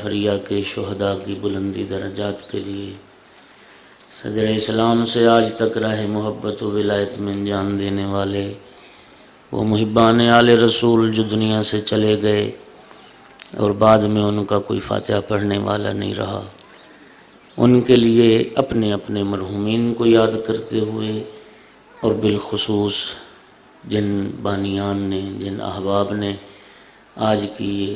فریہ کے شہداء کی بلندی درجات کے لیے صدر اسلام سے آج تک راہ محبت و ولایت میں جان دینے والے وہ محبان آل رسول جو دنیا سے چلے گئے اور بعد میں ان کا کوئی فاتحہ پڑھنے والا نہیں رہا، ان کے لیے اپنے اپنے مرحومین کو یاد کرتے ہوئے اور بالخصوص جن بانیان نے، جن احباب نے آج کی یہ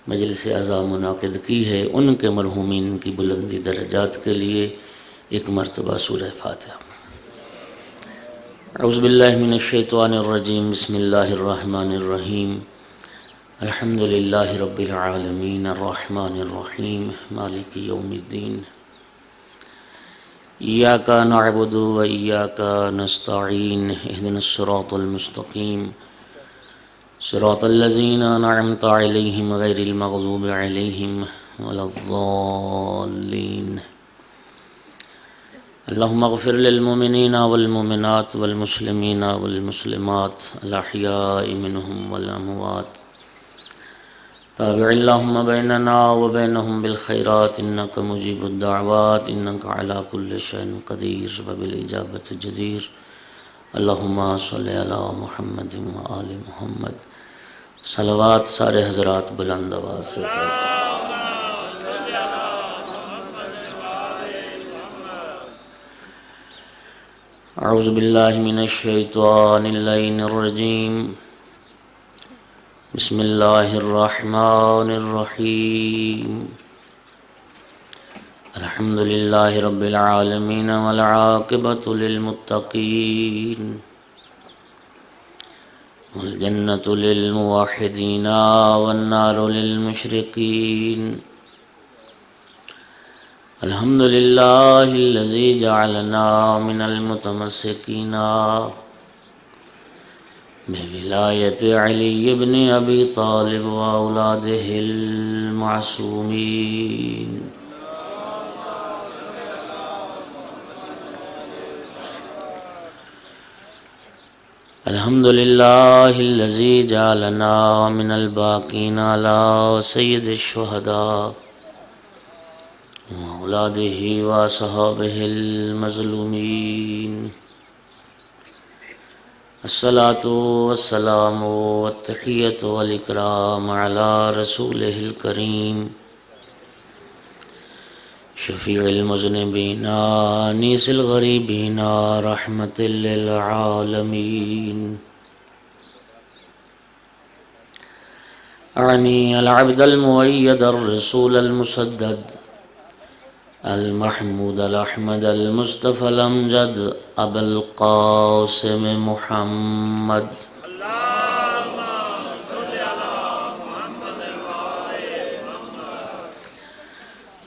مجلس عزا منعقد کی ہے، ان کے مرحومین کی بلندی درجات کے لیے ایک مرتبہ سورہ فاتحہ۔ اعوذ باللہ من الشیطان الرجیم، بسم اللہ الرحمن الرحیم، الحمد للہ رب العالمین، الرحمن الرحیم، مالک یوم الدین، ایاک نعبد و ایاک نستعین، اہدنا الصراط المستقیم، صراط الذین انعمت علیہم غیر المغضوب علیہم ولا الضالین۔ اللہم اغفر للمؤمنین والمؤمنات والمسلمین والمسلمات الاحیاء منہم والاموات، تابع اللہم بیننا وبینہم بالخیرات انک مجیب الدعوات انک علی کل شیء قدیر وبالاجابۃ جدیر۔ اللہم صلی علی محمد وآل محمد۔ صلوات سارے حضرات بلند آواز سے پڑھیں۔ اعوذ باللہ من الشیطان اللعین الرجیم، بسم اللہ الرحمن الرحیم، الحمد للہ رب العالمین والعاقبۃ للمتقین والجنۃ للموحدین والنار للمشرکین۔ الحمد للہ الذی جعلنا من المتمسکین بولایت علی بن ابی طالب واولادہ المعصومین۔ الحمد للہ الذی جعلنا من الباقین علی سید الشہداء واولادہ واصحابہ المظلومین۔ الصلاۃ والسلام والتحیۃ والاکرام علی رسولہ الکریم، شفیع المذنبین انیس الغریبین رحمۃ للعالمین۔ اعنی العبد المؤید الرسول المسدد المحمود الاحمد المصطفى الامجد ابا القاسم محمد۔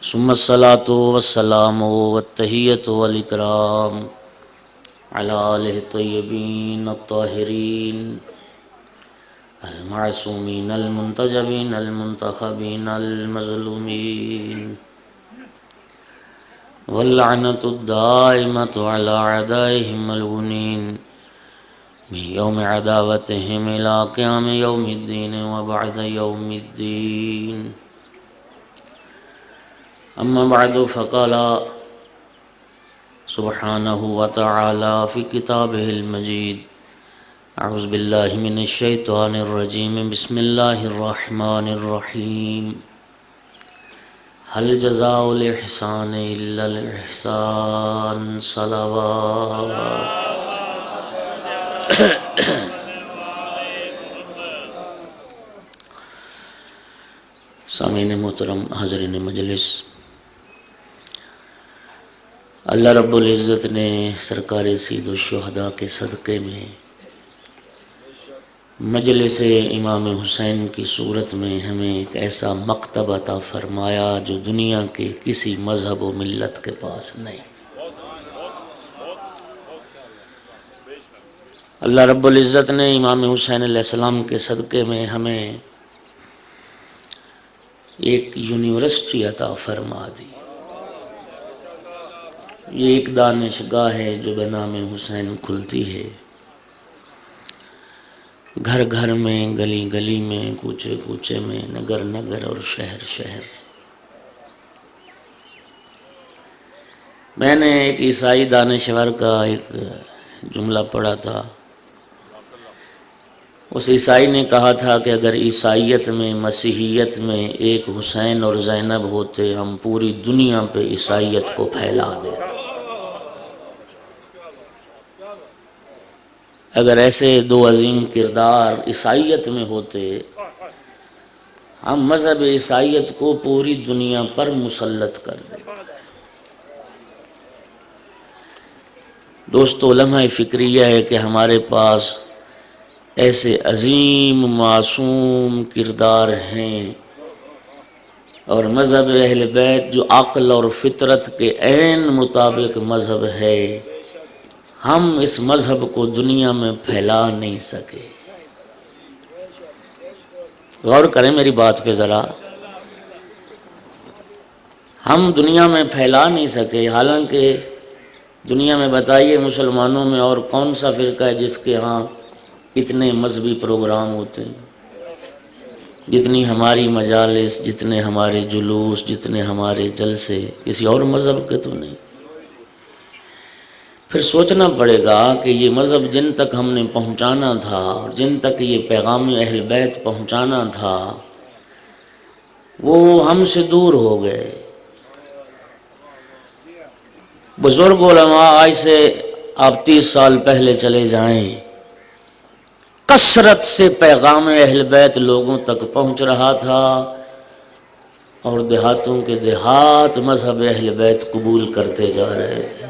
ثم الصلاۃ والسلام والتحیۃ والاکرام علی آلہ الطیبین الطاہرین المعصومین المنتجبین المنتخبین المظلومین، واللعنۃ الدائمۃ علی اعدائہم الملعونین من یوم عداوتہم الی قیام یوم الدین وبعد یوم الدین۔ اما بعد فقال سبحانہ وتعالی فی کتابہ المجید، اعوذ باللہ من الشیطان الرجیم، بسم اللہ الرحمن الرحیم، هل جزاء الإحسان إلا الإحسان۔ صلوات۔ سامعین محترم، حاضرین مجلس، اللہ رب العزت نے سرکار سید الشہداء کے صدقے میں مجلس امام حسین کی صورت میں ہمیں ایک ایسا مکتب عطا فرمایا جو دنیا کے کسی مذہب و ملت کے پاس نہیں۔ اللہ رب العزت نے امام حسین علیہ السلام کے صدقے میں ہمیں ایک یونیورسٹی عطا فرما دی۔ یہ ایک دانشگاہ ہے جو بنام حسین کھلتی ہے، گھر گھر میں، گلی گلی میں، کوچے کوچے میں، نگر نگر اور شہر شہر۔ میں نے ایک عیسائی دانشور کا ایک جملہ پڑھا تھا. اس عیسائی نے کہا تھا کہ اگر عیسائیت میں مسیحیت میں ایک حسین اور زینب ہوتے ہم پوری دنیا پہ عیسائیت کو پھیلا دیتے. اگر ایسے دو عظیم کردار عیسائیت میں ہوتے ہم مذہب عیسائیت کو پوری دنیا پر مسلط کر دیتے. دوستو لمحہ فکریہ ہے کہ ہمارے پاس ایسے عظیم معصوم کردار ہیں اور مذہب اہل بیت جو عقل اور فطرت کے عین مطابق مذہب ہے، ہم اس مذہب کو دنیا میں پھیلا نہیں سکے. غور کریں میری بات پہ ذرا. ہم دنیا میں پھیلا نہیں سکے. حالانکہ دنیا میں بتائیے مسلمانوں میں اور کون سا فرقہ ہے جس کے ہاں اتنے مذہبی پروگرام ہوتے ہیں، جتنی ہماری مجالس، جتنے ہمارے جلوس، جتنے ہمارے جلسے. کسی اور مذہب کے تو نہیں. پھر سوچنا پڑے گا کہ یہ مذہب جن تک ہم نے پہنچانا تھا اور جن تک یہ پیغام اہل بیت پہنچانا تھا وہ ہم سے دور ہو گئے. بزرگ علماء آج سے آپ 30 سال پہلے چلے جائیں، کثرت سے پیغام اہل بیت لوگوں تک پہنچ رہا تھا اور دیہاتوں کے دیہات مذہب اہل بیت قبول کرتے جا رہے تھے.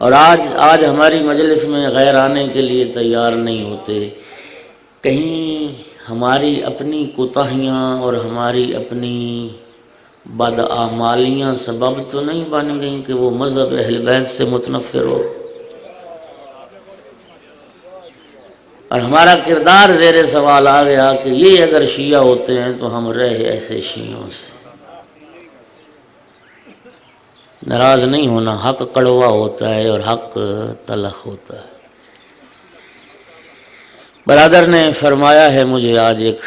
اور آج ہماری مجلس میں غیر آنے کے لیے تیار نہیں ہوتے. کہیں ہماری اپنی کوتاہیاں اور ہماری اپنی بدعمالیاں سبب تو نہیں بن گئیں کہ وہ مذہب اہل بیت سے متنفر ہو اور ہمارا کردار زیر سوال آ گیا کہ یہ اگر شیعہ ہوتے ہیں تو ہم رہے ایسے شیعوں سے. ناراض نہیں ہونا، حق کڑوا ہوتا ہے اور حق تلخ ہوتا ہے. برادر نے فرمایا ہے مجھے آج ایک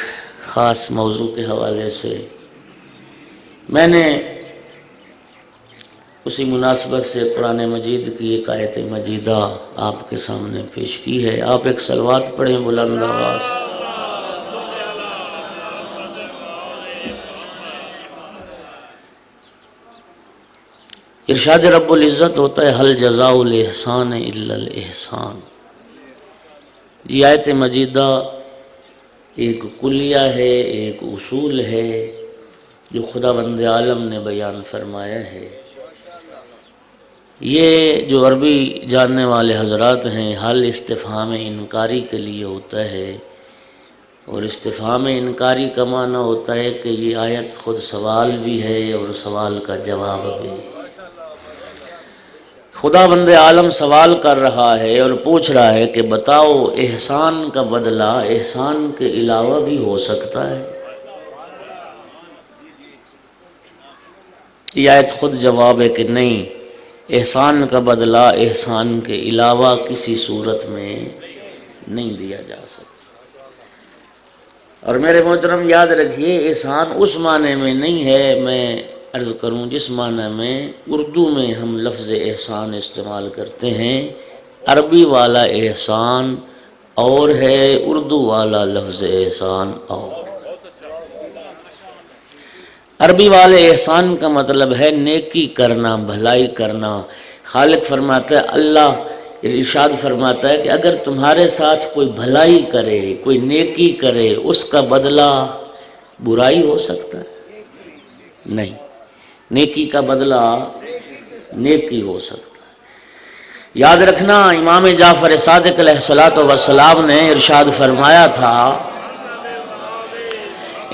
خاص موضوع کے حوالے سے، میں نے اسی مناسبت سے قرآن مجید کی ایک آیت مجیدہ آپ کے سامنے پیش کی ہے. آپ ایک صلوات پڑھیں بلند آواز. ارشاد رب العزت ہوتا ہے حل جزاء الاحسان الا الاحسان. یہ آیت مجیدہ ایک کلیہ ہے، ایک اصول ہے جو خداوند عالم نے بیان فرمایا ہے. یہ جو عربی جاننے والے حضرات ہیں، حل استفہام انکاری کے لیے ہوتا ہے اور استفہام انکاری کا معنی ہوتا ہے کہ یہ آیت خود سوال بھی ہے اور سوال کا جواب بھی. خداوند عالم سوال کر رہا ہے اور پوچھ رہا ہے کہ بتاؤ احسان کا بدلہ احسان کے علاوہ بھی ہو سکتا ہے؟ یہ آیت خود جواب ہے کہ نہیں، احسان کا بدلہ احسان کے علاوہ کسی صورت میں نہیں دیا جا سکتا. اور میرے محترم یاد رکھیے احسان اس معنی میں نہیں ہے، میں عرض کروں جس معنی میں اردو میں ہم لفظ احسان استعمال کرتے ہیں. عربی والا احسان اور ہے، اردو والا لفظ احسان اور. عربی والے احسان کا مطلب ہے نیکی کرنا، بھلائی کرنا. خالق فرماتا ہے، اللہ ارشاد فرماتا ہے کہ اگر تمہارے ساتھ کوئی بھلائی کرے، کوئی نیکی کرے، اس کا بدلہ برائی ہو سکتا ہے؟ نہیں، نیکی کا بدلہ نیکی ہو سکتا ہے. یاد رکھنا امام جعفر صادق علیہ السلام نے ارشاد فرمایا تھا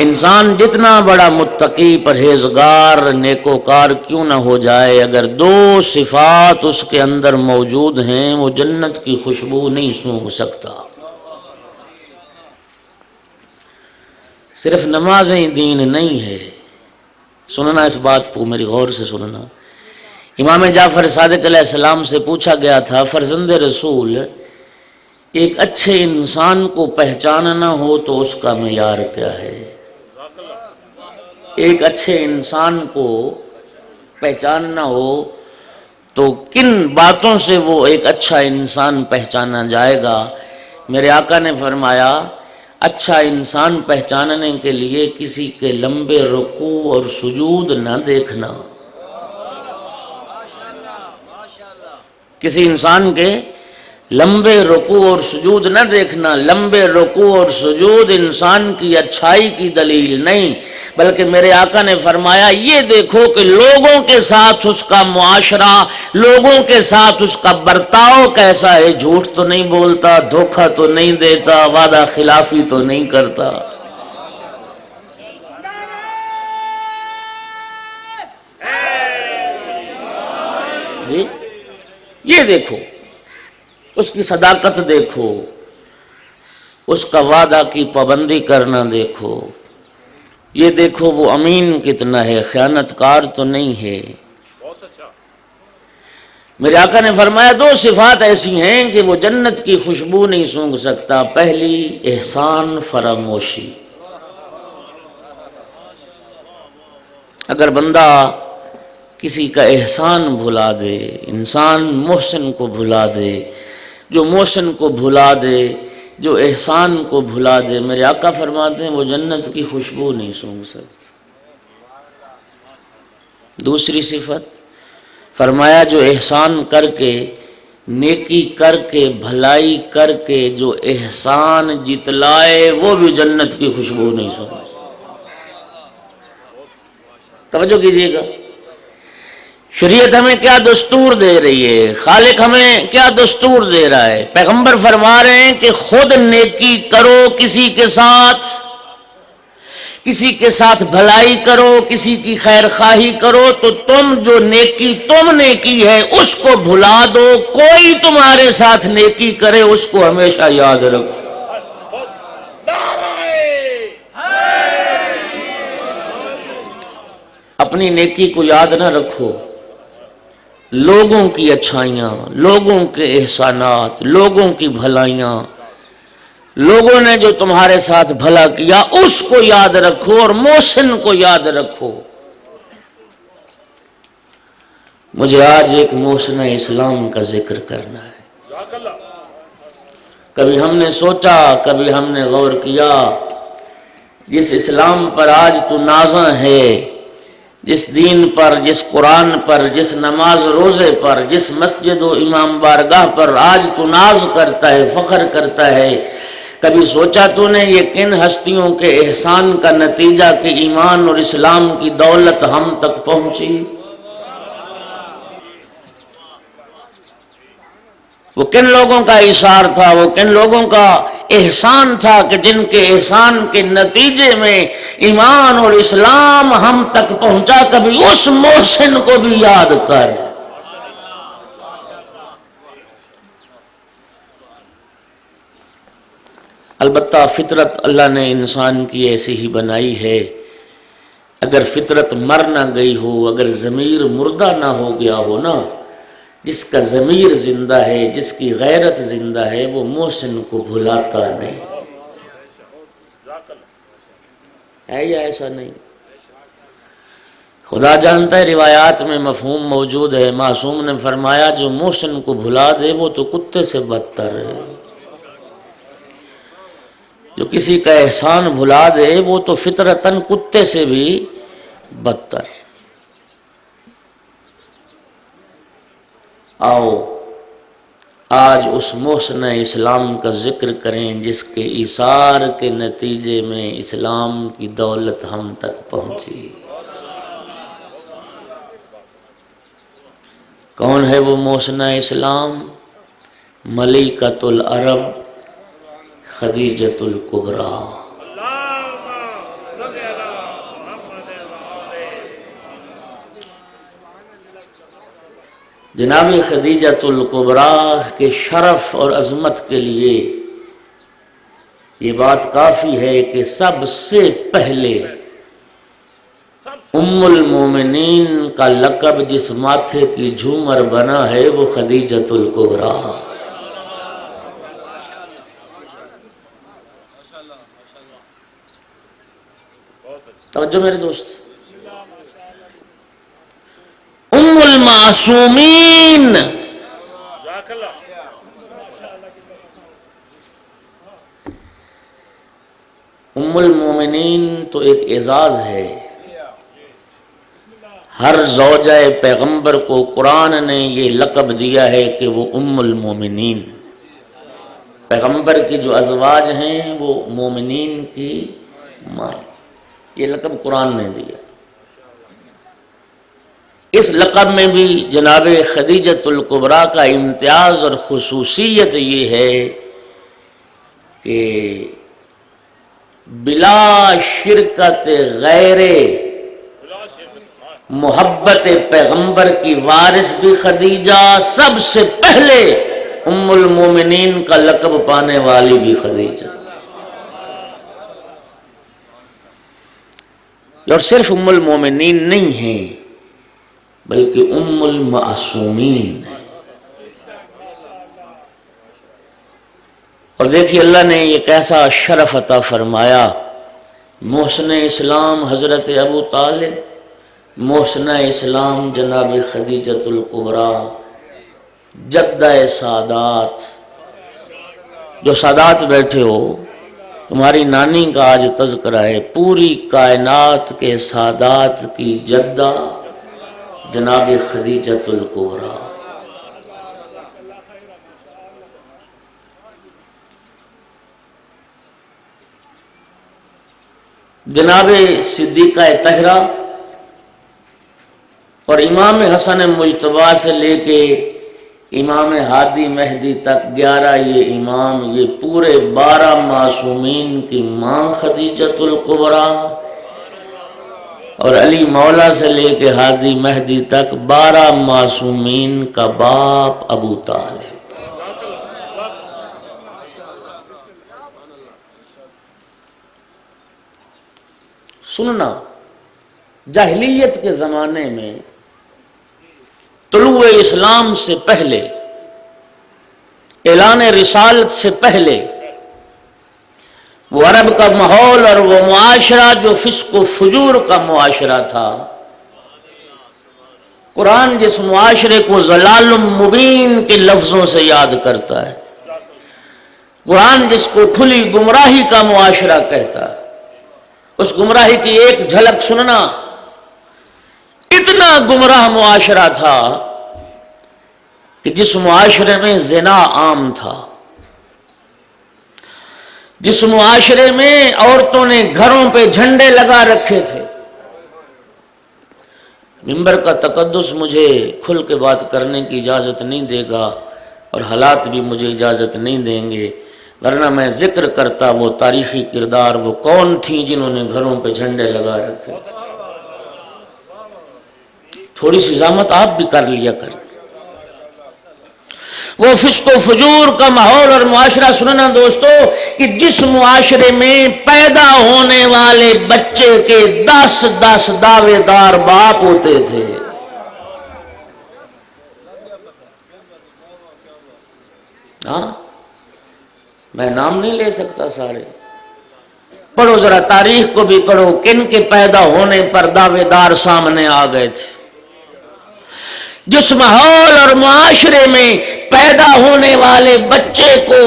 انسان جتنا بڑا متقی پرہیزگار نیکوکار کیوں نہ ہو جائے، اگر دو صفات اس کے اندر موجود ہیں وہ جنت کی خوشبو نہیں سونگھ سکتا. صرف نمازیں دین نہیں ہے. سننا اس بات کو میری غور سے سننا. امام جعفر صادق علیہ السلام سے پوچھا گیا تھا فرزند رسول ایک اچھے انسان کو پہچاننا ہو تو اس کا معیار کیا ہے؟ ایک اچھے انسان کو پہچاننا ہو تو کن باتوں سے وہ ایک اچھا انسان پہچانا جائے گا؟ میرے آقا نے فرمایا اچھا انسان پہچاننے کے لیے کسی کے لمبے رکوع اور سجود نہ دیکھنا، کسی انسان کے لمبے رکوع اور سجود نہ دیکھنا۔ لمبے رکوع اور سجود انسان کی اچھائی کی دلیل نہیں، بلکہ میرے آقا نے فرمایا یہ دیکھو کہ لوگوں کے ساتھ اس کا معاشرہ، لوگوں کے ساتھ اس کا برتاؤ کیسا ہے، جھوٹ تو نہیں بولتا، دھوکہ تو نہیں دیتا، وعدہ خلافی تو نہیں کرتا۔ جی یہ دیکھو، اس کی صداقت دیکھو، اس کا وعدہ کی پابندی کرنا دیکھو، یہ دیکھو وہ امین کتنا ہے، خیانت کار تو نہیں ہے۔ میرے آقا نے فرمایا دو صفات ایسی ہیں کہ وہ جنت کی خوشبو نہیں سونگھ سکتا۔ پہلی احسان فراموشی، اگر بندہ کسی کا احسان بھلا دے، انسان محسن کو بھلا دے، جو محسن کو بھلا دے، جو احسان کو بھلا دے، میرے آقا فرماتے ہیں وہ جنت کی خوشبو نہیں سونگھ سکتا۔ دوسری صفت فرمایا جو احسان کر کے، نیکی کر کے، بھلائی کر کے جو احسان جتلائے وہ بھی جنت کی خوشبو نہیں سونگھ سکتا۔ توجہ کیجئے گا، شریعت ہمیں کیا دستور دے رہی ہے، خالق ہمیں کیا دستور دے رہا ہے۔ پیغمبر فرما رہے ہیں کہ خود نیکی کرو، کسی کے ساتھ بھلائی کرو، کسی کی خیر خواہی کرو، تو تم جو نیکی تم نے کی ہے اس کو بھلا دو، کوئی تمہارے ساتھ نیکی کرے اس کو ہمیشہ یاد رکھو۔ اپنی نیکی کو یاد نہ رکھو، لوگوں کی اچھائیاں، لوگوں کے احسانات، لوگوں کی بھلائیاں، لوگوں نے جو تمہارے ساتھ بھلا کیا اس کو یاد رکھو اور محسن کو یاد رکھو۔ مجھے آج ایک محسن اسلام کا ذکر کرنا ہے۔ کبھی ہم نے سوچا، کبھی ہم نے غور کیا، جس اسلام پر آج تو نازاں ہے، جس دین پر، جس قرآن پر، جس نماز روزے پر، جس مسجد و امام بارگاہ پر آج تو ناز کرتا ہے، فخر کرتا ہے، کبھی سوچا تو نے یہ کن ہستیوں کے احسان کا نتیجہ کہ ایمان اور اسلام کی دولت ہم تک پہنچی؟ وہ کن لوگوں کا ایثار تھا، وہ کن لوگوں کا احسان تھا کہ جن کے احسان کے نتیجے میں ایمان اور اسلام ہم تک پہنچا۔ کبھی اس محسن کو بھی یاد کر۔ البتہ فطرت اللہ نے انسان کی ایسی ہی بنائی ہے، اگر فطرت مر نہ گئی ہو، اگر ضمیر مردہ نہ ہو گیا ہو نا، جس کا ضمیر زندہ ہے، جس کی غیرت زندہ ہے، وہ محسن کو بھلاتا نہیں ہے، یا ایسا نہیں؟ خدا جانتا ہے روایات میں مفہوم موجود ہے، معصوم نے فرمایا جو محسن کو بھلا دے وہ تو کتے سے بدتر ہے، جو کسی کا احسان بھلا دے وہ تو فطرتاً کتے سے بھی بدتر۔ آؤ آج اس محسن اسلام کا ذکر کریں جس کے ایثار کے نتیجے میں اسلام کی دولت ہم تک پہنچی۔ کون ہے وہ محسن اسلام؟ ملکۃ العرب خدیجۃ الکبریٰ۔ جناب خدیجۃ الکبریٰ کے شرف اور عظمت کے لیے یہ بات کافی ہے کہ سب سے پہلے ام المومنین کا لقب جس ماتھے کی جھومر بنا ہے وہ خدیجۃ الکبریٰ۔ توجہ میرے دوست، المعصومین. ام المومنین تو ایک اعزاز ہے. ہر زوجہ پیغمبر کو قرآن نے یہ لقب دیا ہے کہ وہ ام المومنین. پیغمبر کی جو ازواج ہیں وہ مومنین کی ماں. یہ لقب قرآن نے دیا. اس لقب میں بھی جناب خدیجۃ الکبریٰ کا امتیاز اور خصوصیت یہ ہے کہ بلا شرکت غیر محبت پیغمبر کی وارث بھی خدیجہ، سب سے پہلے ام المومنین کا لقب پانے والی بھی خدیجہ. اور صرف ام المومنین نہیں ہیں بلکہ ام المعصومین ہے. اور دیکھیے اللہ نے یہ کیسا شرف عطا فرمایا. محسن اسلام حضرت ابو طالب، محسن اسلام جناب خدیجۃ الکبریٰ، جدہ سادات. جو سادات بیٹھے ہو، تمہاری نانی کا آج تذکرہ ہے. پوری کائنات کے سادات کی جدہ جناب خدیجۃ الکبریٰ. جناب صدیقہ طاہرہ اور امام حسن مجتبیٰ سے لے کے امام ہادی مہدی تک 11 یہ امام، یہ پورے 12 معصومین کی ماں خدیجۃ الکبریٰ، اور علی مولا سے لے کے ہادی مہدی تک 12 معصومین کا باپ ابو طالب. سننا، جاہلیت کے زمانے میں طلوع اسلام سے پہلے، اعلان رسالت سے پہلے، وہ عرب کا ماحول اور وہ معاشرہ جو فسق و فجور کا معاشرہ تھا، قرآن جس معاشرے کو ضلال مبین کے لفظوں سے یاد کرتا ہے، قرآن جس کو کھلی گمراہی کا معاشرہ کہتا ہے، اس گمراہی کی ایک جھلک سننا. اتنا گمراہ معاشرہ تھا کہ جس معاشرے میں زنا عام تھا، جس معاشرے میں عورتوں نے گھروں پہ جھنڈے لگا رکھے تھے. منبر کا تقدس مجھے کھل کے بات کرنے کی اجازت نہیں دے گا اور حالات بھی مجھے اجازت نہیں دیں گے، ورنہ میں ذکر کرتا وہ تاریخی کردار، وہ کون تھیں جنہوں نے گھروں پہ جھنڈے لگا رکھے. تھوڑی سی زحمت آپ بھی کر لیا کر. وہ فسق و فجور کا ماحول اور معاشرہ سننا دوستو، کہ جس معاشرے میں پیدا ہونے والے بچے کے 10 دعوے دار باپ ہوتے تھے. ہاں، میں نام نہیں لے سکتا سارے. پڑھو ذرا تاریخ کو بھی پڑھو، کن کے پیدا ہونے پر دعوے دار سامنے آ گئے تھے. جس ماحول اور معاشرے میں پیدا ہونے والے بچے کو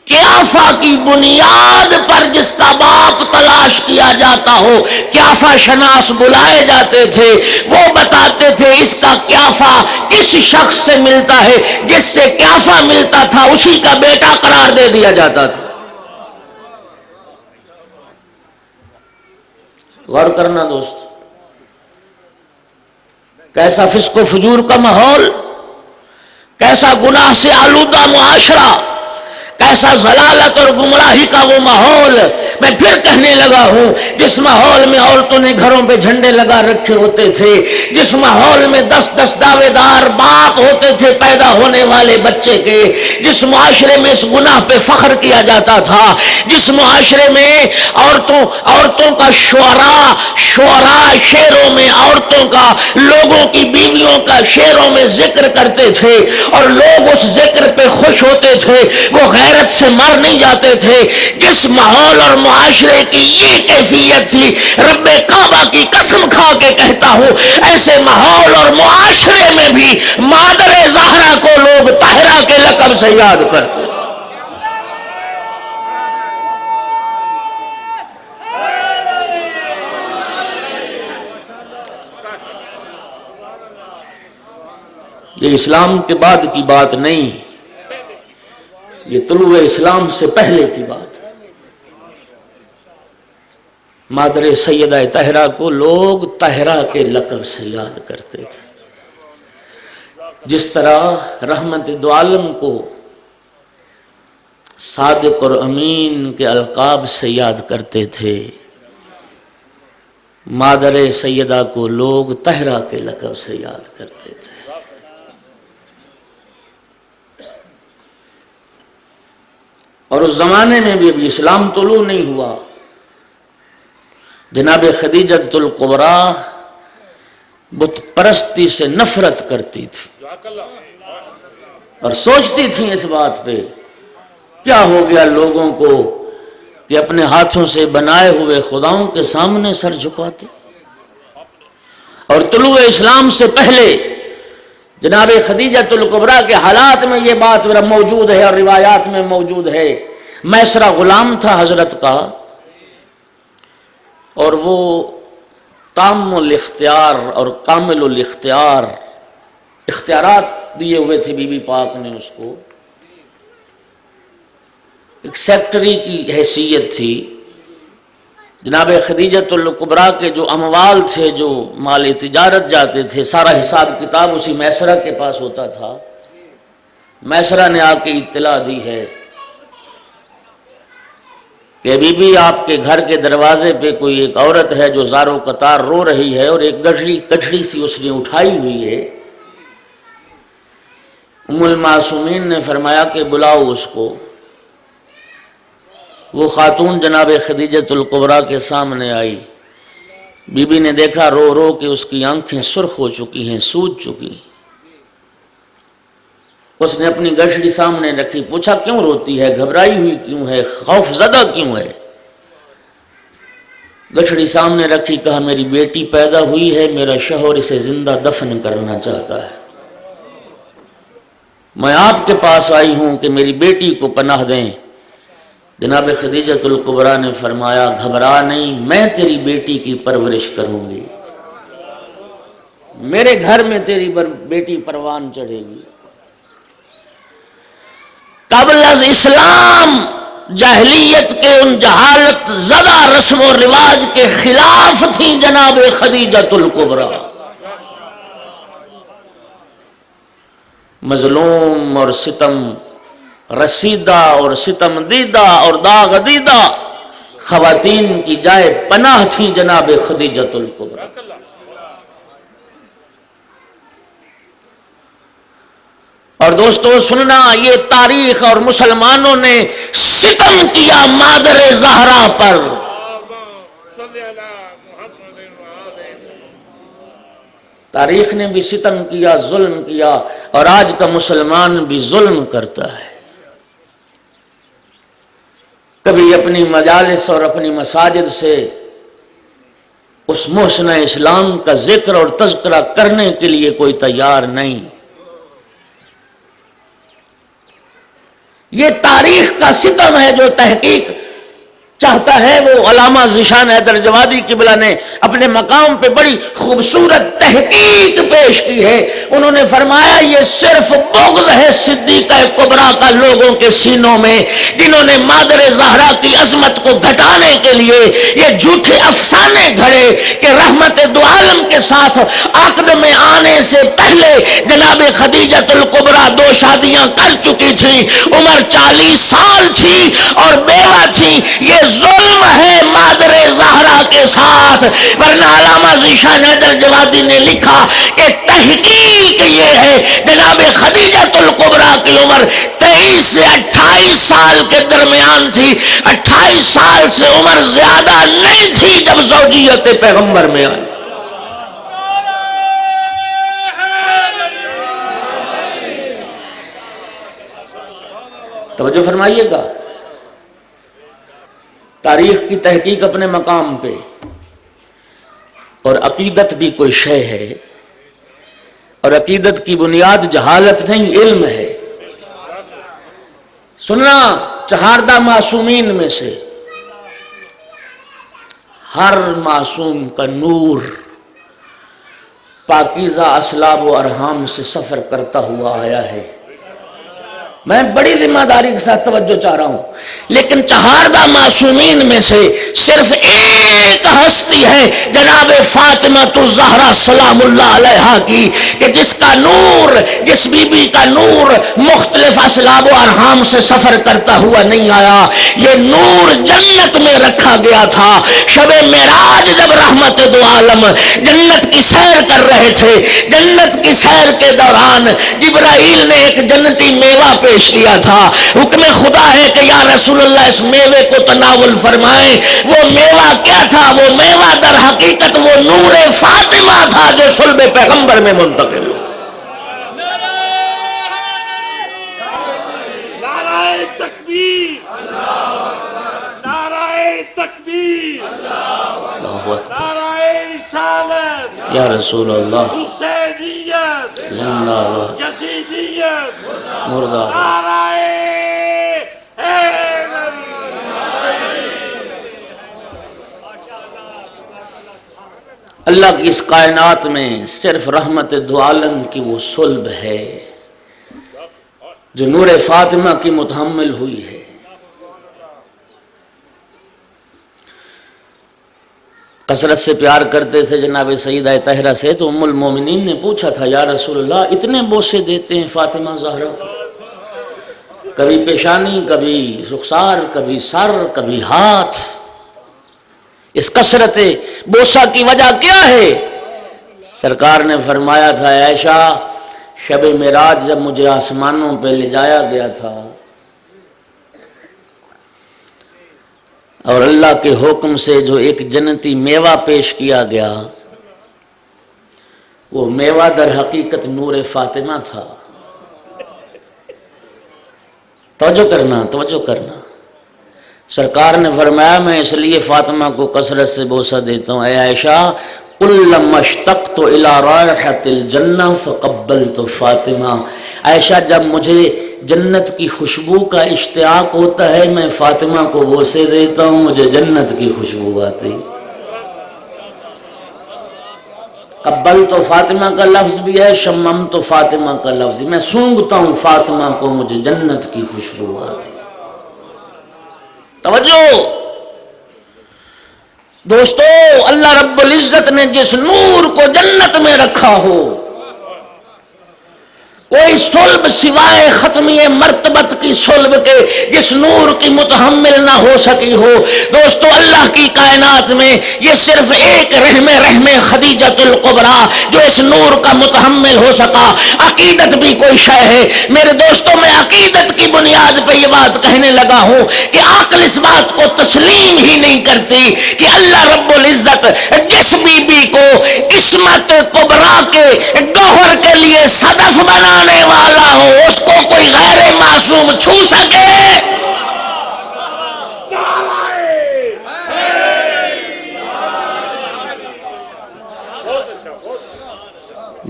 قیافہ کی بنیاد پر جس کا باپ تلاش کیا جاتا ہو، قیافہ شناس بلائے جاتے تھے، وہ بتاتے تھے اس کا قیافہ کس شخص سے ملتا ہے، جس سے قیافہ ملتا تھا اسی کا بیٹا قرار دے دیا جاتا تھا. غور کرنا دوست، کیسا فسق و فجور کا ماحول، کیسا گناہ سے آلودہ معاشرہ، کیسا ضلالت اور گمراہی کا وہ ماحول. میں پھر کہنے لگا ہوں، جس ماحول میں عورتوں نے گھروں پہ جھنڈے لگا رکھے ہوتے تھے، جس ماحول میں 10 دعوے دار باپ ہوتے تھے پیدا ہونے والے بچے کے، جس معاشرے میں اس گناہ پہ فخر کیا جاتا تھا، جس معاشرے میں عورتوں کا شعراء شعروں میں عورتوں کا، لوگوں کی بیویوں کا شعروں میں ذکر کرتے تھے اور لوگ اس ذکر پہ خوش ہوتے تھے، وہ غیرت سے مر نہیں جاتے تھے. جس ماحول اور معاشرے کی یہ کیفیت تھی. رب کعبہ کی قسم کھا کے کہتا ہوں ایسے ماحول اور معاشرے میں بھی مادر زہرا کو لوگ طاہرہ کے لقب سے یاد کرتے. یہ اسلام کے بعد کی بات نہیں، یہ طلوع اسلام سے پہلے کی بات ہے. مادر سیدہ طاہرہ کو لوگ طاہرہ کے لقب سے یاد کرتے تھے، جس طرح رحمت دو عالم کو صادق اور امین کے القاب سے یاد کرتے تھے، مادر سیدہ کو لوگ طاہرہ کے لقب سے یاد کرتے تھے. اور اس زمانے میں بھی ابھی اسلام طلوع نہیں ہوا. جناب خدیجۃ الکبریٰ بت پرستی سے نفرت کرتی تھی اور سوچتی تھی اس بات پہ کیا ہو گیا لوگوں کو کہ اپنے ہاتھوں سے بنائے ہوئے خداؤں کے سامنے سر جھکاتے. اور طلوع اسلام سے پہلے جناب خدیجۃ الکبریٰ کے حالات میں یہ بات موجود ہے اور روایات میں موجود ہے. میسرہ غلام تھا حضرت کا اور وہ تام الاختیار اور کامل الاختیار اختیارات دیے ہوئے تھے بی بی پاک نے اس کو. ایک سیکٹری کی حیثیت تھی. جناب خدیجۃ الکبریٰ کے جو اموال تھے، جو مال تجارت جاتے تھے، سارا حساب کتاب اسی میسرہ کے پاس ہوتا تھا. میسرہ نے آ کے اطلاع دی ہے کہ بی بی آپ کے گھر کے دروازے پہ کوئی ایک عورت ہے جو زار و قطار رو رہی ہے اور ایک گٹھڑی سی اس نے اٹھائی ہوئی ہے. ام المعصومین نے فرمایا کہ بلاؤ اس کو. وہ خاتون جناب خدیجۃ الکبریٰ کے سامنے آئی. بی بی نے دیکھا رو رو کہ اس کی آنکھیں سرخ ہو چکی ہیں، سوج چکی. اس نے اپنی گٹھڑی سامنے رکھی، پوچھا کیوں روتی ہے، گھبرائی ہوئی کیوں ہے، خوف زدہ کیوں ہے. گٹھڑی سامنے رکھی، کہا میری بیٹی پیدا ہوئی ہے، میرا شوہر اسے زندہ دفن کرنا چاہتا ہے. میں آپ کے پاس آئی ہوں کہ میری بیٹی کو پناہ دیں. جناب خدیجۃ الکبریٰ نے فرمایا گھبرا نہیں، میں تیری بیٹی کی پرورش کروں گی، میرے گھر میں تیری بیٹی پروان چڑھے گی. قبل از اسلام جاہلیت کے ان جہالت زدہ رسم و رواج کے خلاف تھیں جناب خدیجۃ الکبریٰ. مظلوم اور ستم رسیدہ اور ستم دیدہ اور داغ دیدہ خواتین کی جائے پناہ تھیں جناب خدیجۃ الکبریٰ. اور دوستو سننا، یہ تاریخ اور مسلمانوں نے ستم کیا مادر زہرا پر. تاریخ نے بھی ستم کیا، ظلم کیا، اور آج کا مسلمان بھی ظلم کرتا ہے. کبھی اپنی مجالس اور اپنی مساجد سے اس محسن اسلام کا ذکر اور تذکرہ کرنے کے لیے کوئی تیار نہیں. یہ تاریخ کا ستم ہے جو تحقیق چاہتا ہے. وہ علامہ ذیشان حیدر جوادی قبلہ نے اپنے مقام پہ بڑی خوبصورت تحقیق پیش کی ہے. انہوں نے فرمایا یہ صرف بغض ہے صدیقہ کبریٰ کا لوگوں کے سینوں میں، جنہوں نے مادر زہرا کی عظمت کو گھٹانے کے لیے یہ جھوٹے افسانے گھڑے کہ رحمت دو عالم کے ساتھ عقد میں آنے سے پہلے جناب خدیجۃ الکبریٰ 2 شادیاں کر چکی تھی، عمر 40 سال تھی اور بیوہ تھی. یہ ظلم ہے مادر زہرا کے ساتھ. ورنہ علامہ ذیشان حیدر جوادی نے لکھا کہ تحقیق یہ ہے جناب خدیجۃ الکبریٰ کی عمر 23 سے 28 سال کے درمیان تھی. 28 سال سے عمر زیادہ نہیں تھی جب زوجیت پیغمبر میں آئی. توجہ فرمائیے گا. تاریخ کی تحقیق اپنے مقام پہ، اور عقیدت بھی کوئی شے ہے، اور عقیدت کی بنیاد جہالت نہیں علم ہے۔ سننا، چہاردہ معصومین میں سے ہر معصوم کا نور پاکیزہ اسلاب و ارحام سے سفر کرتا ہوا آیا ہے۔ میں بڑی ذمہ داری کے ساتھ توجہ چاہ رہا ہوں، لیکن چہاردہ معصومین میں سے صرف ایک ہستی ہے جناب فاطمہ الزہرا سلام اللہ علیہا کی، کہ جس کا نور، جس بی بی کا نور مختلف اسلاب و ارحام سے سفر کرتا ہوا نہیں آیا۔ یہ نور جنت میں رکھا گیا تھا۔ شب معراج جب رحمت دو عالم جنت کی سیر کر رہے تھے، جنت کی سیر کے دوران جبرائیل نے ایک جنتی میوہ پیش کیا تھا۔ حکم خدا ہے کہ یا رسول اللہ اس میوے کو تناول فرمائیں۔ وہ میوہ کیا تھا؟ وہ میوہ در حقیقت وہ نور فاطمہ تھا جو صلب پیغمبر میں منتقل ہو۔ نعرہ تکبیر، نعرہ تکبیر، نعرہ رسالت، یا رسول اللہ، حسینیت، زندہ باد، یزیدیت، مردہ باد۔ نعرہ اللہ کی اس کائنات میں صرف رحمت دو عالم کی وہ صلب ہے جو نور فاطمہ کی متحمل ہوئی ہے۔ کثرت سے پیار کرتے تھے جناب سیدہ طاہرہ سے، تو ام المومنین نے پوچھا تھا یا رسول اللہ اتنے بوسے دیتے ہیں فاطمہ زہرا کو، کبھی پیشانی، کبھی رخسار، کبھی سر، کبھی ہاتھ، اس کثرت بوسہ کی وجہ کیا ہے؟ سرکار نے فرمایا تھا عائشہ، شب معراج جب مجھے آسمانوں پہ لے جایا گیا تھا اور اللہ کے حکم سے جو ایک جنتی میوہ پیش کیا گیا، وہ میوہ در حقیقت نور فاطمہ تھا۔ توجہ کرنا، توجہ کرنا۔ سرکار نے فرمایا میں اس لیے فاطمہ کو کثرت سے بوسہ دیتا ہوں، اے عائشہ لما اشتقت الى رائحة الجنہ فقبلت فاطمہ، عائشہ جب مجھے جنت کی خوشبو کا اشتیاق ہوتا ہے میں فاطمہ کو بوسے دیتا ہوں، مجھے جنت کی خوشبو آتی۔ قبلت فاطمہ کا لفظ بھی ہے، شممت فاطمہ کا لفظ، میں سونگتا ہوں فاطمہ کو، مجھے جنت کی خوشبو آتی۔ توجہ دوستو، اللہ رب العزت نے جس نور کو جنت میں رکھا ہو، کوئی صلب سوائے ختمی مرتبت کی صلب کے جس نور کی متحمل نہ ہو سکی ہو۔ دوستو اللہ کی کائنات میں یہ صرف ایک رحم خدیجۃ الکبریٰ جو اس نور کا متحمل ہو سکا۔ عقیدت بھی کوئی شے ہے میرے دوستو، میں عقیدت کی بنیاد پہ یہ بات کہنے لگا ہوں کہ عقل اس بات کو تسلیم ہی نہیں کرتی کہ اللہ رب العزت جس بی بی کو عصمت کبریٰ کے گوہر کے لیے صدف بنانے والا ہو اس کو کوئی غیر معصوم چھو سکے؟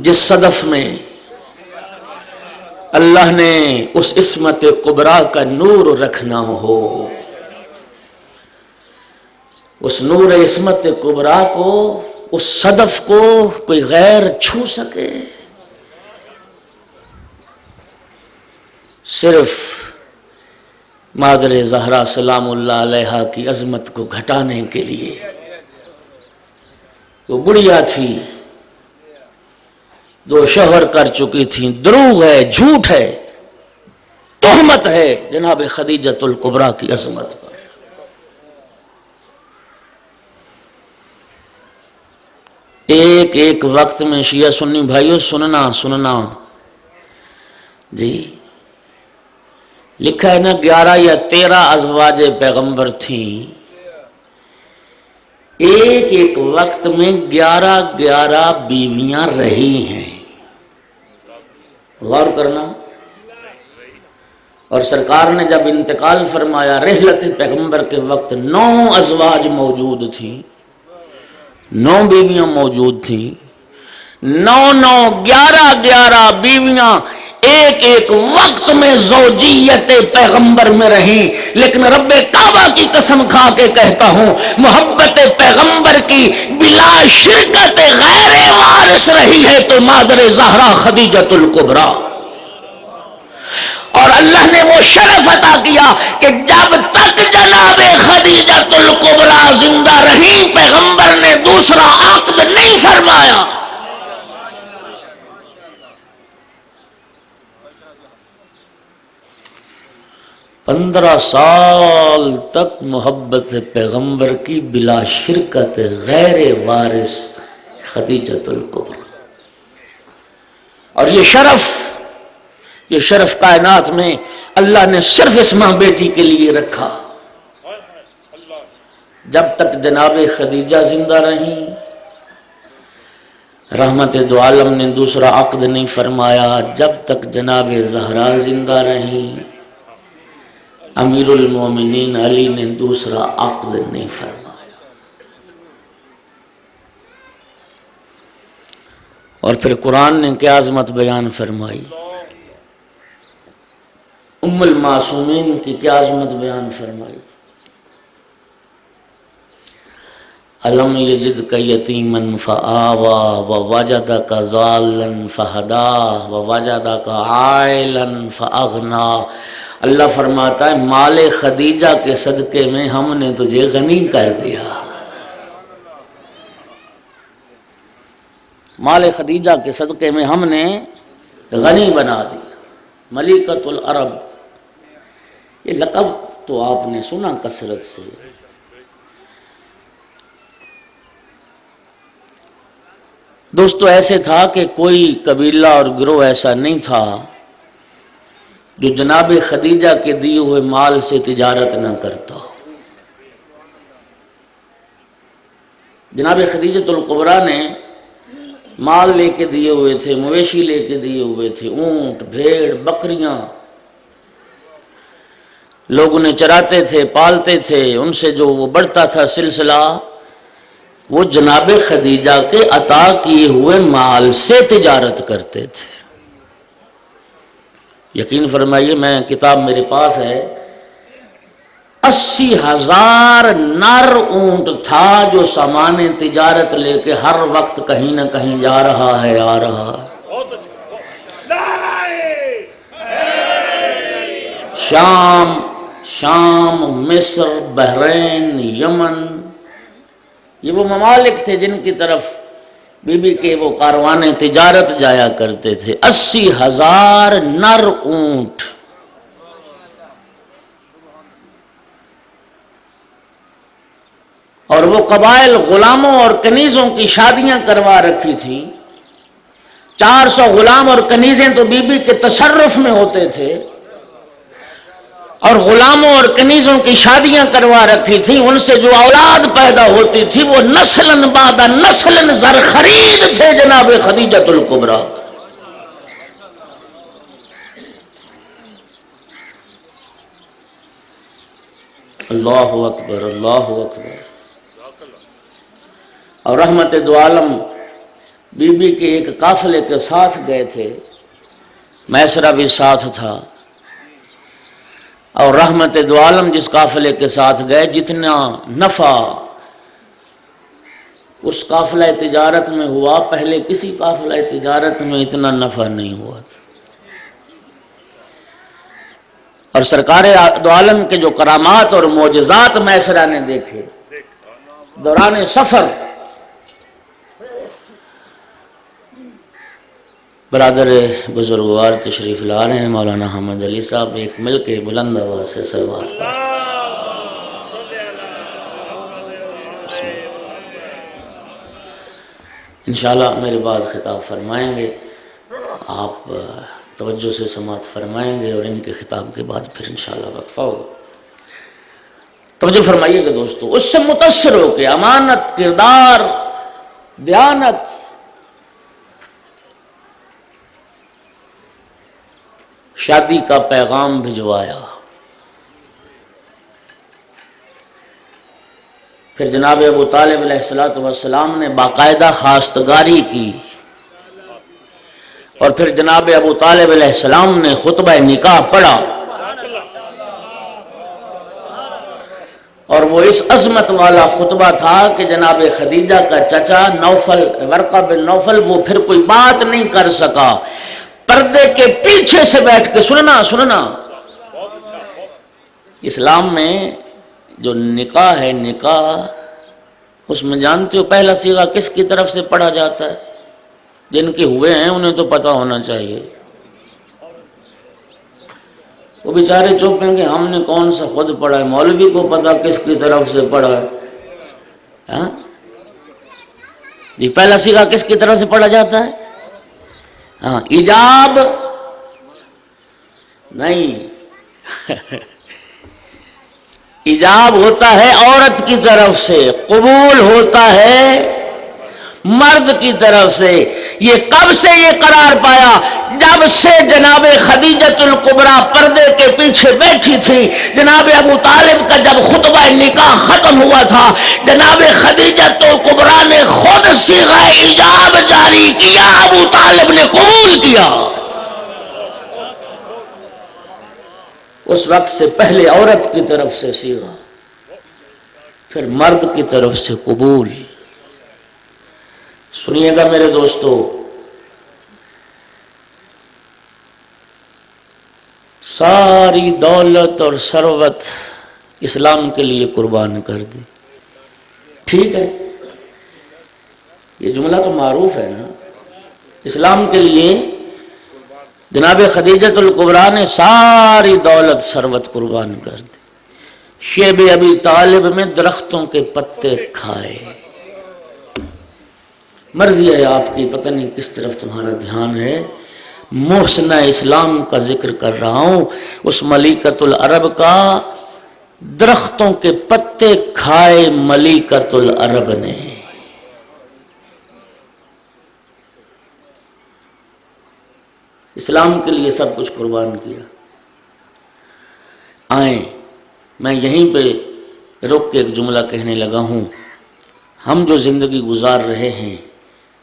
جس صدف میں اللہ نے اس عصمت کبریٰ کا نور رکھنا ہو، اس نور عصمت کبریٰ کو، اس صدف کو کوئی غیر چھو سکے؟ صرف مادر زہرا سلام اللہ علیہا کی عظمت کو گھٹانے کے لیے۔ وہ بڑھیا تھی، دو شوہر کر چکی تھی، دروغ ہے، جھوٹ ہے، تہمت ہے جناب خدیجۃ الکبریٰ کی عظمت پر۔ ایک ایک وقت میں شیعہ سنی بھائیوں سننا جی، لکھا ہے نا 11 یا 13 ازواج پیغمبر تھیں، ایک ایک وقت میں 11 بیویاں رہی ہیں۔ غور کرنا، اور سرکار نے جب انتقال فرمایا رحلت پیغمبر کے وقت 9 ازواج موجود تھیں، 9 بیویاں موجود تھیں، 11 بیویاں ایک وقت میں زوجیت پیغمبر میں رہیں، لیکن رب کعبہ کی قسم کھا کے کہتا ہوں محبت پیغمبر کی بلا شرکت غیر وارث رہی ہے تو مادر زہرا خدیجۃ الکبریٰ، اور اللہ نے وہ شرف عطا کیا کہ جب تک جناب خدیجۃ الکبریٰ زندہ رہیں پیغمبر نے دوسرا عقد نہیں فرمایا۔ 15 سال تک محبت پیغمبر کی بلا شرکت غیر وارث خدیجۃ الکبریٰ، اور یہ شرف کائنات میں اللہ نے صرف اس ماں بیٹی کے لیے رکھا۔ جب تک جناب خدیجہ زندہ رہیں رحمت دو عالم نے دوسرا عقد نہیں فرمایا، جب تک جناب زہرا زندہ رہیں امیر المومنین علی نے دوسرا عقد نہیں فرمایا۔ اور پھر قرآن نے کیا عظمت بیان فرمائی، ام المعصومین کی کیا عظمت بیان فرمائی، الم یجدک یتیما فآوی ووجدک ضالا فہدی ووجدک عائلا فاغنی۔ اللہ فرماتا ہے مال خدیجہ کے صدقے میں ہم نے تجھے غنی کر دیا۔ مال خدیجہ کے صدقے میں ہم نے غنی بنا دیا۔ ملکۃ العرب، یہ لقب تو آپ نے سنا کثرت سے، دوستو ایسے تھا کہ کوئی قبیلہ اور گروہ ایسا نہیں تھا جو جناب خدیجہ کے دیے ہوئے مال سے تجارت نہ کرتا ہو۔ جناب خدیجۃ الکبریٰ نے مال لے کے دیے ہوئے تھے، مویشی لے کے دیے ہوئے تھے، اونٹ، بھیڑ، بکریاں لوگ انہیں چراتے تھے، پالتے تھے، ان سے جو وہ بڑھتا تھا سلسلہ وہ جناب خدیجہ کے عطا کیے ہوئے مال سے تجارت کرتے تھے۔ یقین فرمائیے، میں کتاب میرے پاس ہے، 80,000 نر اونٹ تھا جو سامان تجارت لے کے ہر وقت کہیں نہ کہیں جا رہا ہے، آ رہا ہے۔ شام، مصر، بحرین، یمن، یہ وہ ممالک تھے جن کی طرف بی بی کے وہ کارواں تجارت جایا کرتے تھے۔ 80,000 نر اونٹ، اور وہ قبائل غلاموں اور کنیزوں کی شادیاں کروا رکھی تھی۔ 400 غلام اور کنیزیں تو بی بی کے تصرف میں ہوتے تھے، اور غلاموں اور کنیزوں کی شادیاں کروا رکھی تھیں، ان سے جو اولاد پیدا ہوتی تھی وہ نسلاً بعد نسلاً زرخرید تھے جناب خدیجۃ الکبریٰ۔ اللہ اکبر، اللہ اکبر۔ اور رحمت دو عالم بی بی کے ایک قافلے کے ساتھ گئے تھے، میسرہ بھی ساتھ تھا، اور رحمت دو عالم جس قافلے کے ساتھ گئے جتنا نفع اس قافلہ تجارت میں ہوا پہلے کسی قافلہ تجارت میں اتنا نفع نہیں ہوا تھا۔ اور سرکار دو عالم کے جو کرامات اور معجزات میسرہ نے دیکھے دوران سفر، برادر بزرگوار تشریف لا رہے ہیں مولانا حامد علی صاحب، ایک مل کے بلند آواز سے صلوات پڑھتے ہیں۔ انشاءاللہ میرے بعد خطاب فرمائیں گے، آپ توجہ سے سماعت فرمائیں گے، اور ان کے خطاب کے بعد پھر انشاءاللہ وقفہ ہوگا۔ توجہ فرمائیے گا دوستو، اس سے متاثر ہو کے امانت، کردار، دیانت، شادی کا پیغام بھجوایا۔ پھر جناب ابو طالب علیہ السلام نے باقاعدہ خواستگاری کی، اور پھر جناب ابو طالب علیہ السلام نے خطبہ نکاح پڑھا، اور وہ اس عظمت والا خطبہ تھا کہ جناب خدیجہ کا چچا نوفل، ورقہ بن نوفل، وہ پھر کوئی بات نہیں کر سکا، پردے کے پیچھے سے بیٹھ کے سننا۔ اسلام میں جو نکاح ہے، نکاح اس میں جانتے ہو پہلا صیغہ کس کی طرف سے پڑھا جاتا ہے؟ جن کے ہوئے ہیں انہیں تو پتہ ہونا چاہیے، وہ بیچارے چپ ہیں کہ ہم نے کون سا خود پڑھا ہے، مولوی کو پتہ کس کی طرف سے پڑھا ہے۔ ہاں جی، پہلا صیغہ کس کی طرف سے پڑھا جاتا ہے؟ ہاں، ایجاب نہیں ایجاب ہوتا ہے عورت کی طرف سے، قبول ہوتا ہے مرد کی طرف سے۔ یہ کب سے یہ قرار پایا؟ جب سے جناب خدیجۃ الکبریٰ پردے کے پیچھے بیٹھی تھی، جناب ابو طالب کا جب خطبہ نکاح ختم ہوا تھا، جناب خدیجۃ الکبریٰ نے خود صیغہ ایجاب جاری کیا، ابو طالب نے قبول کیا۔ اس وقت سے پہلے عورت کی طرف سے صیغہ، پھر مرد کی طرف سے قبول۔ سنیے گا میرے دوستو، ساری دولت اور ثروت اسلام کے لیے قربان کر دی، ٹھیک ہے، یہ جملہ تو معروف ہے نا، اسلام کے لیے جناب خدیجۃ الکبریٰ نے ساری دولت ثروت قربان کر دی، شیب ابی طالب میں درختوں کے پتے کھائے۔ مرضی ہے آپ کی، پتہ نہیں کس طرف تمہارا دھیان ہے، محسنہ اسلام کا ذکر کر رہا ہوں، اس ملیکۃ العرب کا، درختوں کے پتے کھائے ملیکۃ العرب نے۔ اسلام کے لیے سب کچھ قربان کیا۔ آئیں، میں یہیں پہ رک کے ایک جملہ کہنے لگا ہوں، ہم جو زندگی گزار رہے ہیں،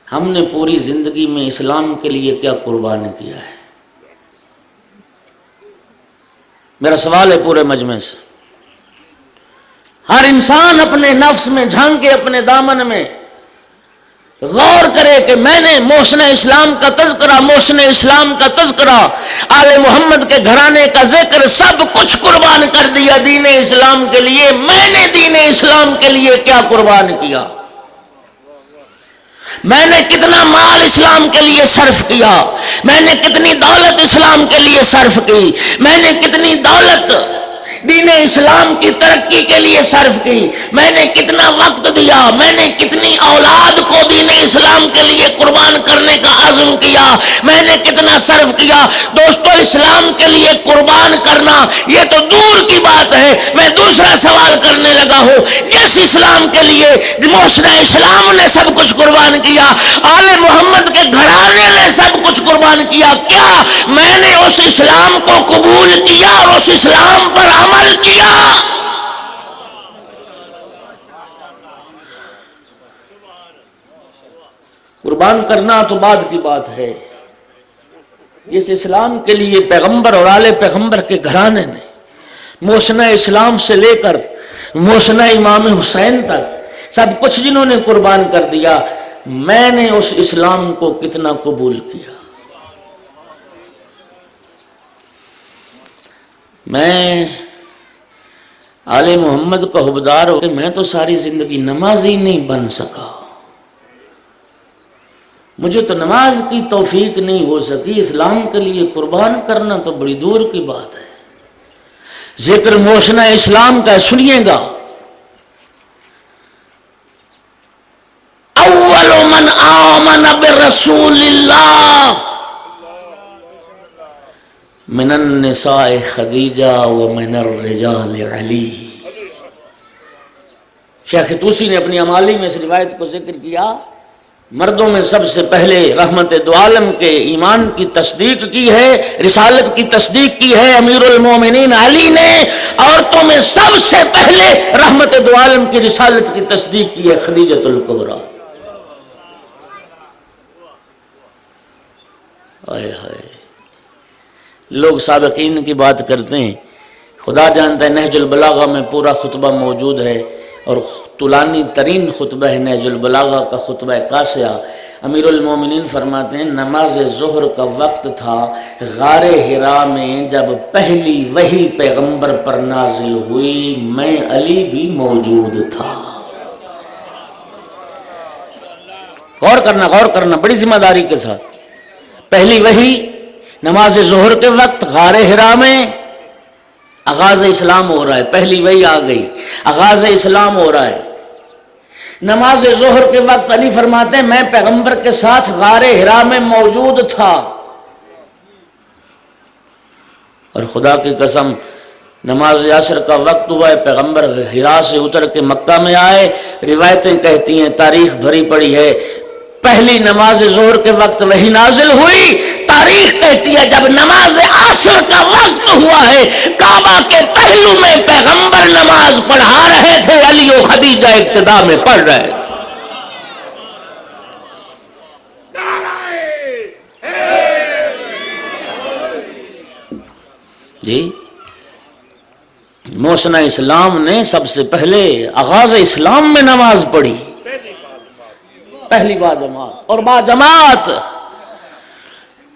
ہم نے پوری زندگی میں اسلام کے لیے کیا قربان کیا ہے؟ میرا سوال ہے پورے مجمع سے، ہر انسان اپنے نفس میں جھانکے، اپنے دامن میں غور کرے کہ میں نے محسن اسلام کا تذکرہ، محسن اسلام کا تذکرہ، آل محمد کے گھرانے کا ذکر، سب کچھ قربان کر دیا دین اسلام کے لیے۔ میں نے دین اسلام کے لیے کیا قربان کیا؟ میں نے کتنا مال اسلام کے لیے صرف کیا؟ میں نے کتنی دولت اسلام کے لیے صرف کی؟ میں نے کتنی دولت دین اسلام کی ترقی کے لیے صرف کی؟ میں نے کتنا وقت دیا؟ میں نے کتنی اولاد کو دین اسلام کے لیے قربان کرنے کا عزم کیا؟ میں نے کتنا صرف کیا؟ دوستو، اسلام کے لیے قربان کرنا یہ تو دور کی بات ہے، میں دوسرا سوال کرنے لگا ہوں، جس اسلام کے لیے محسن اسلام نے سب کچھ قربان کیا، آل محمد کے گھرانے نے سب کچھ قربان کیا، کیا میں نے اس اسلام کو قبول کیا اور اس اسلام پر عمل کیا؟ قربان کرنا تو بعد کی بات ہے، اس اسلام کے لیے پیغمبر اور آل پیغمبر کے گھرانے نے محسن اسلام سے لے کر محسن امام حسین تک سب کچھ جنہوں نے قربان کر دیا، میں نے اس اسلام کو کتنا قبول کیا؟ میں آل محمد کا حبدار ہو کہ میں تو ساری زندگی نمازی نہیں بن سکا، مجھے تو نماز کی توفیق نہیں ہو سکی، اسلام کے لیے قربان کرنا تو بڑی دور کی بات ہے۔ ذکر محسن اسلام کا سنیے گا، اول من آمن برسول اللہ من النساء خدیجہ ومن الرجال علی۔ شیخ طوسی نے اپنی امالی میں اس روایت کو ذکر کیا مردوں میں سب سے پہلے رحمت دو عالم کے ایمان کی تصدیق کی ہے، رسالت کی تصدیق کی ہے امیر المومنین علی نے۔ عورتوں میں سب سے پہلے رحمت دو عالم کی رسالت کی تصدیق کی ہے خدیجۃ الکبریٰ۔ آئے ہائے، لوگ سابقین کی بات کرتے ہیں، خدا جانتا ہے نہج البلاغہ میں پورا خطبہ موجود ہے، اور طولانی ترین خطبہ ہے نہج البلاغہ کا خطبہ قاسیہ۔ امیر المومنین فرماتے ہیں نماز ظہر کا وقت تھا، غار حرا میں جب پہلی وحی پیغمبر پر نازل ہوئی، میں علی بھی موجود تھا۔ غور کرنا بڑی ذمہ داری کے ساتھ۔ پہلی وحی نماز ظہر کے وقت غار حرا میں، آغاز اسلام ہو رہا ہے، پہلی وحی آ گئی، آغاز اسلام ہو رہا ہے۔ نماز ظہر کے وقت علی فرماتے ہیں میں پیغمبر کے ساتھ غار حرا میں موجود تھا، اور خدا کی قسم نماز عصر کا وقت ہوا ہے، پیغمبر حرا سے اتر کے مکہ میں آئے۔ روایتیں کہتی ہیں، تاریخ بھری پڑی ہے، پہلی نماز ظہر کے وقت وحی نازل ہوئی۔ تاریخ کہتی ہے جب نماز عصر کا وقت ہوا ہے، کعبہ کے پہلو میں پیغمبر نماز پڑھا رہے تھے، علی و خدیجہ ابتدا میں پڑھ رہے تھے۔ جی محسن اسلام نے سب سے پہلے آغاز اسلام میں نماز پڑھی، پہلی با جماعت، اور با جماعت۔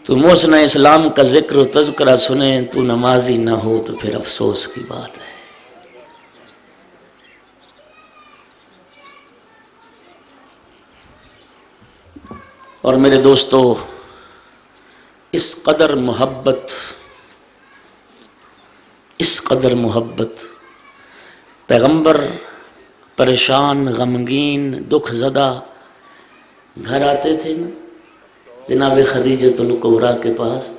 تو محسن اسلام کا ذکر و تذکرہ سنیں تو نمازی نہ ہو تو پھر افسوس کی بات ہے۔ اور میرے دوستو، اس قدر محبت پیغمبر پریشان، غمگین، دکھ زدہ گھر آتے تھے نا جناب خدیجۃ الکبریٰ کے پاس،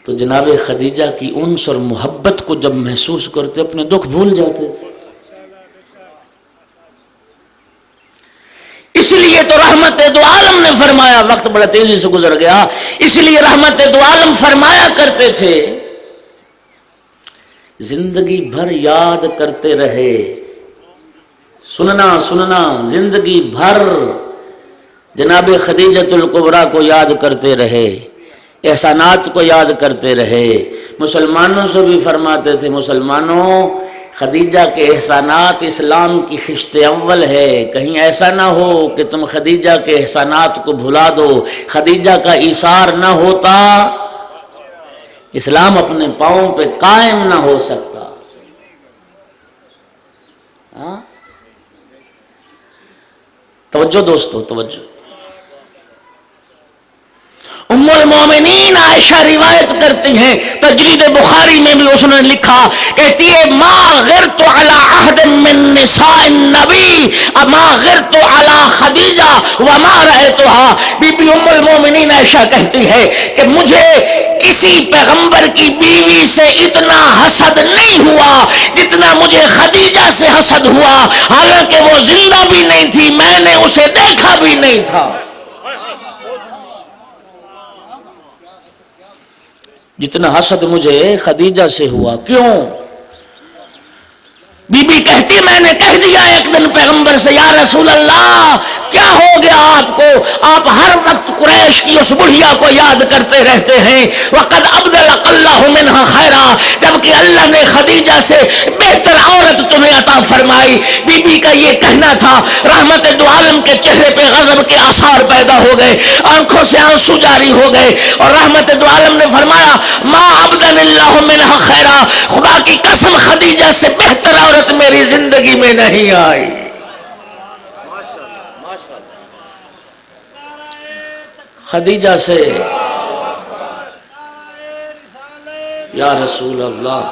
تو جناب خدیجہ کی انس اور محبت کو جب محسوس کرتے اپنے دکھ بھول جاتے تھے۔ اس لیے تو رحمت دو عالم نے فرمایا، وقت بڑا تیزی سے گزر گیا، اس لیے رحمت دو عالم فرمایا کرتے تھے زندگی بھر یاد کرتے رہے، سننا زندگی بھر جناب خدیجۃ الکبریٰ کو یاد کرتے رہے، احسانات کو یاد کرتے رہے۔ مسلمانوں سے بھی فرماتے تھے مسلمانوں خدیجہ کے احسانات اسلام کی خشت اول ہے، کہیں ایسا نہ ہو کہ تم خدیجہ کے احسانات کو بھلا دو، خدیجہ کا ایثار نہ ہوتا اسلام اپنے پاؤں پہ قائم نہ ہو سکتا۔ توجہ دوستو، توجہ۔ ام المومنین عائشہ روایت کرتی ہیں، تجرید بخاری میں بھی اس نے لکھا، کہتی ہے ما غرت علی عہد من نساء النبی ما غرت علی خدیجہ وما رأیتها۔ بی بی ام المومنین عائشہ کہتی ہے کہ مجھے کسی پیغمبر کی بیوی سے اتنا حسد نہیں ہوا جتنا مجھے خدیجہ سے حسد ہوا، حالانکہ وہ زندہ بھی نہیں تھی، میں نے اسے دیکھا بھی نہیں تھا۔ جتنا حسد مجھے خدیجہ سے ہوا، کیوں؟ بی بی کہتی میں نے کہہ دیا ایک دن پیغمبر سے، یا رسول اللہ کیا ہو گیا آپ کو؟ آپ ہر وقت قریش کی اس بڑھیا کو یاد کرتے رہتے ہیں، وقد ابدلک اللہ منہا خیرا، جبکہ اللہ نے خدیجہ سے بہتر عورت تمہیں عطا فرمائی۔ بی بی کا یہ کہنا تھا، رحمت دو عالم کے چہرے پہ غضب کے آثار پیدا ہو گئے، آنکھوں سے آنسو جاری ہو گئے، اور رحمت دو عالم نے فرمایا ما ابدل اللہ منہا خیرا، خدا کی قسم خدیجہ سے بہتر عورت میری زندگی میں نہیں آئی۔ خدیجہ سے، یا رسول اللہ،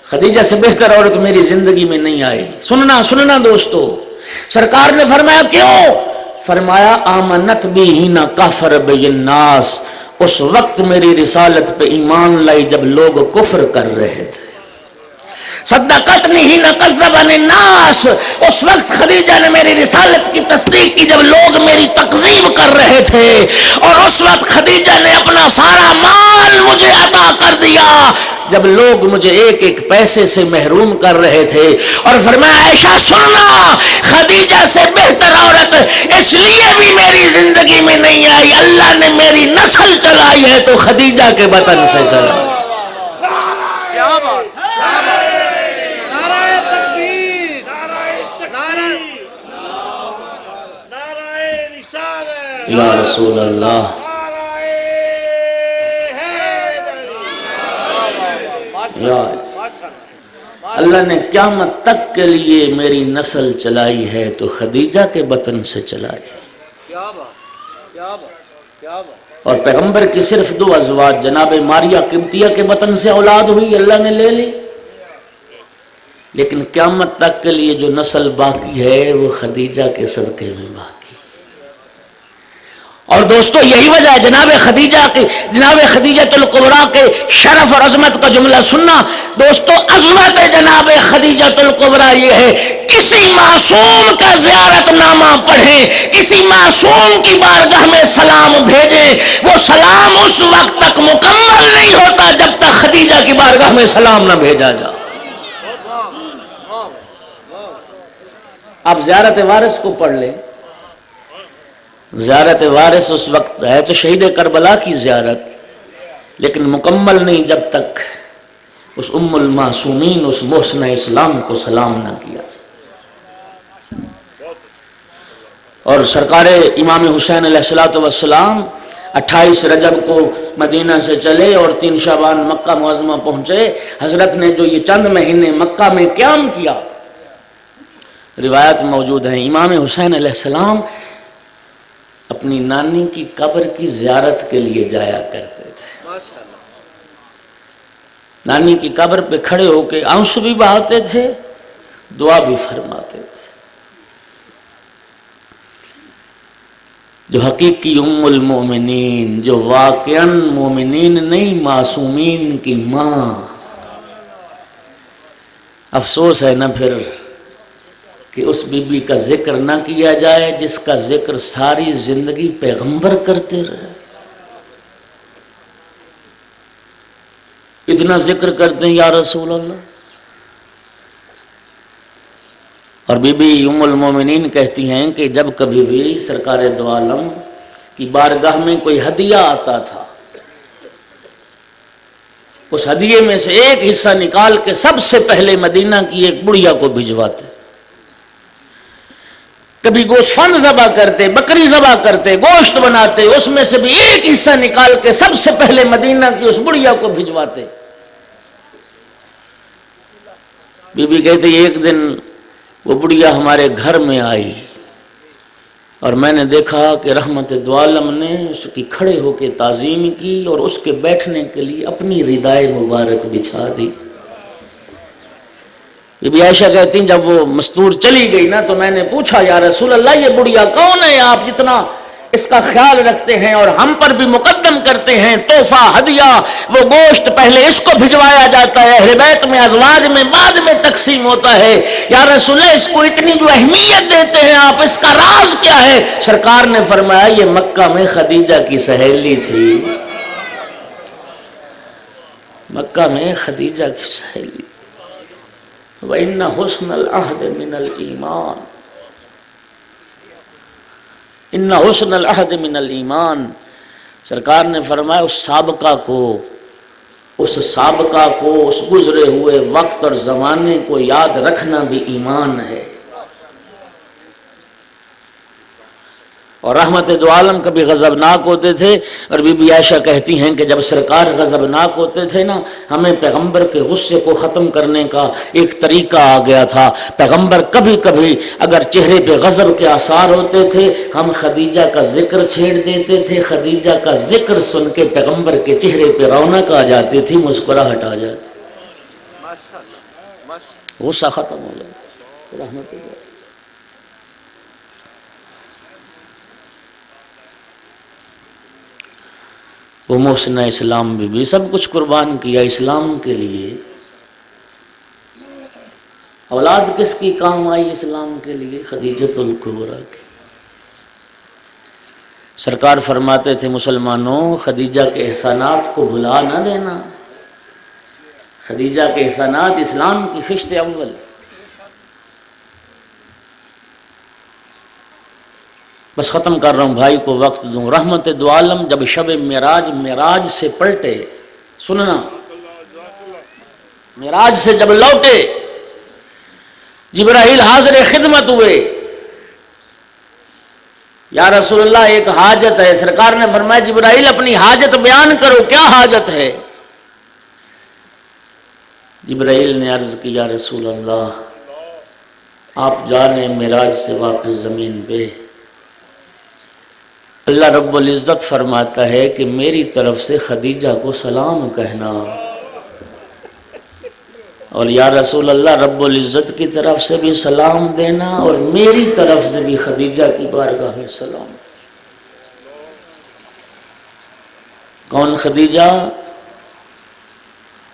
خدیجہ سے بہتر عورت میری زندگی میں نہیں آئی۔ سننا دوستو، سرکار نے فرمایا کیوں؟ فرمایا آمنت بھی ہی نہ کافر بی الناس، اس وقت میری رسالت پہ ایمان لائی جب لوگ کفر کر رہے تھے۔ صدقتنی حین کذبنی الناس، اس وقت خدیجہ نے میری رسالت کی تصدیق کی جب لوگ میری تکذیب کر رہے تھے، اور اس وقت خدیجہ نے اپنا سارا مال مجھے عطا کر دیا جب لوگ مجھے ایک ایک پیسے سے محروم کر رہے تھے۔ اور فرمایا عائشہ سننا، خدیجہ سے بہتر عورت اس لیے بھی میری زندگی میں نہیں آئی، اللہ نے میری نسل چلائی ہے تو خدیجہ کے بطن سے چلائی۔ کیا بات، نعرہ تکبیر، نعرہ رسالت، یا رسول اللہ، یا اللہ نے قیامت تک کے لیے میری نسل چلائی ہے تو خدیجہ کے بطن سے چلائی ہے۔ کیا بات، کیا بات، کیا بات۔ اور پیغمبر کی صرف 2 ازواج جناب ماریہ قبطیہ کے بطن سے اولاد ہوئی، اللہ نے لے لی، لیکن قیامت تک کے لیے جو نسل باقی ہے وہ خدیجہ کے صدقے میں باقی۔ اور دوستو یہی وجہ ہے جناب خدیجہ الکبریٰ کے شرف اور عظمت کا جملہ سننا دوستو۔ عظمت جناب خدیجہ الکبریٰ یہ ہے، کسی معصوم کا زیارت نامہ پڑھیں، کسی معصوم کی بارگاہ میں سلام بھیجیں، وہ سلام اس وقت تک مکمل نہیں ہوتا جب تک خدیجہ کی بارگاہ میں سلام نہ بھیجا جائے۔ آپ زیارت وارث کو پڑھ لیں، زیارت وارث اس وقت ہے تو شہید کربلا کی زیارت، لیکن مکمل نہیں جب تک اس ام المعصومین اس محسنہ اسلام کو سلام نہ کیا۔ اور سرکار امام حسین علیہ السلام 28 رجب کو مدینہ سے چلے اور 3 شعبان مکہ معظمہ پہنچے۔ حضرت نے جو یہ چند مہینے مکہ میں قیام کیا، روایت موجود ہیں، امام حسین علیہ السلام اپنی نانی کی قبر کی زیارت کے لیے جایا کرتے تھے۔ نانی کی قبر پہ کھڑے ہو کے آنسو بھی بہاتے تھے، دعا بھی فرماتے تھے۔ جو حقیقی ام المومنین، جو واقعاً مومنین نہیں معصومین کی ماں۔ افسوس ہے نا پھر کہ اس بی بی کا ذکر نہ کیا جائے جس کا ذکر ساری زندگی پیغمبر کرتے رہے۔ اتنا ذکر کرتے ہیں یا رسول اللہ، اور بی بی ام المومنین کہتی ہیں کہ جب کبھی بھی سرکار دو عالم کی بارگاہ میں کوئی ہدیہ آتا تھا، اس ہدیے میں سے ایک حصہ نکال کے سب سے پہلے مدینہ کی ایک بڑھیا کو بھجواتے۔ کبھی گوشت ذبح کرتے، بکری ذبح کرتے، گوشت بناتے، اس میں سے بھی ایک حصہ نکال کے سب سے پہلے مدینہ کی اس بڑھیا کو بھجواتے۔ بی بی کہتے ایک دن وہ بڑھیا ہمارے گھر میں آئی اور میں نے دیکھا کہ رحمت دو عالم نے اس کی کھڑے ہو کے تعظیم کی اور اس کے بیٹھنے کے لیے اپنی ردائے مبارک بچھا دی۔ بی بی عائشہ کہتی ہیں جب وہ مستور چلی گئی نا تو میں نے پوچھا یا رسول اللہ یہ بڑھیا کون ہے، آپ جتنا اس کا خیال رکھتے ہیں اور ہم پر بھی مقدم کرتے ہیں تحفہ ہدیہ، وہ گوشت پہلے اس کو بھجوایا جاتا ہے، اہل بیت میں ازواج میں بعد میں تقسیم ہوتا ہے، یا رسول اللہ اس کو اتنی جو اہمیت دیتے ہیں آپ، اس کا راز کیا ہے؟ سرکار نے فرمایا یہ مکہ میں خدیجہ کی سہیلی تھی، مکہ میں خدیجہ کی سہیلی۔ وَإِنَّ حُسْنَ الْعَهْدِ مِنَ الْإِيمَانِ، اِنَّ حُسْنَ الْعَهْدِ مِنَ الْإِيمَانِ۔ سرکار نے فرمایا اس سابقہ کو اس گزرے ہوئے وقت اور زمانے کو یاد رکھنا بھی ایمان ہے۔ اور رحمت دو عالم کبھی غضبناک ہوتے تھے، اور بی بی عائشہ کہتی ہیں کہ جب سرکار غضبناک ہوتے تھے نا، ہمیں پیغمبر کے غصے کو ختم کرنے کا ایک طریقہ آ گیا تھا۔ پیغمبر کبھی کبھی اگر چہرے پہ غضب کے آثار ہوتے تھے، ہم خدیجہ کا ذکر چھیڑ دیتے تھے، خدیجہ کا ذکر سن کے پیغمبر کے چہرے پہ رونق آ جاتی تھی، مسکراہٹ آ جاتی، غصہ ختم ہو جاتا۔ رحمت اللہ۔ وہ محسنہ اسلام بھی سب کچھ قربان کیا اسلام کے لیے، اولاد کس کی کام آئی اسلام کے لیے؟ خدیجۃ الکبریٰ کی۔ سرکار فرماتے تھے مسلمانوں خدیجہ کے احسانات کو بھلا نہ دینا، خدیجہ کے احسانات اسلام کی خشت اول۔ بس ختم کر رہا ہوں، بھائی کو وقت دوں۔ رحمت دو عالم جب شب معراج سے پلٹے، سننا، معراج سے جب لوٹے، جبرائیل حاضر خدمت ہوئے، یا رسول اللہ ایک حاجت ہے۔ سرکار نے فرمایا جبرائیل اپنی حاجت بیان کرو، کیا حاجت ہے؟ جبرائیل نے عرض کی یا رسول اللہ آپ جا رہے ہیں معراج سے واپس زمین پہ، اللہ رب العزت فرماتا ہے کہ میری طرف سے خدیجہ کو سلام کہنا، اور یا رسول اللہ رب العزت کی طرف سے بھی سلام دینا اور میری طرف سے بھی خدیجہ کی بارگاہ میں سلام۔ کون خدیجہ؟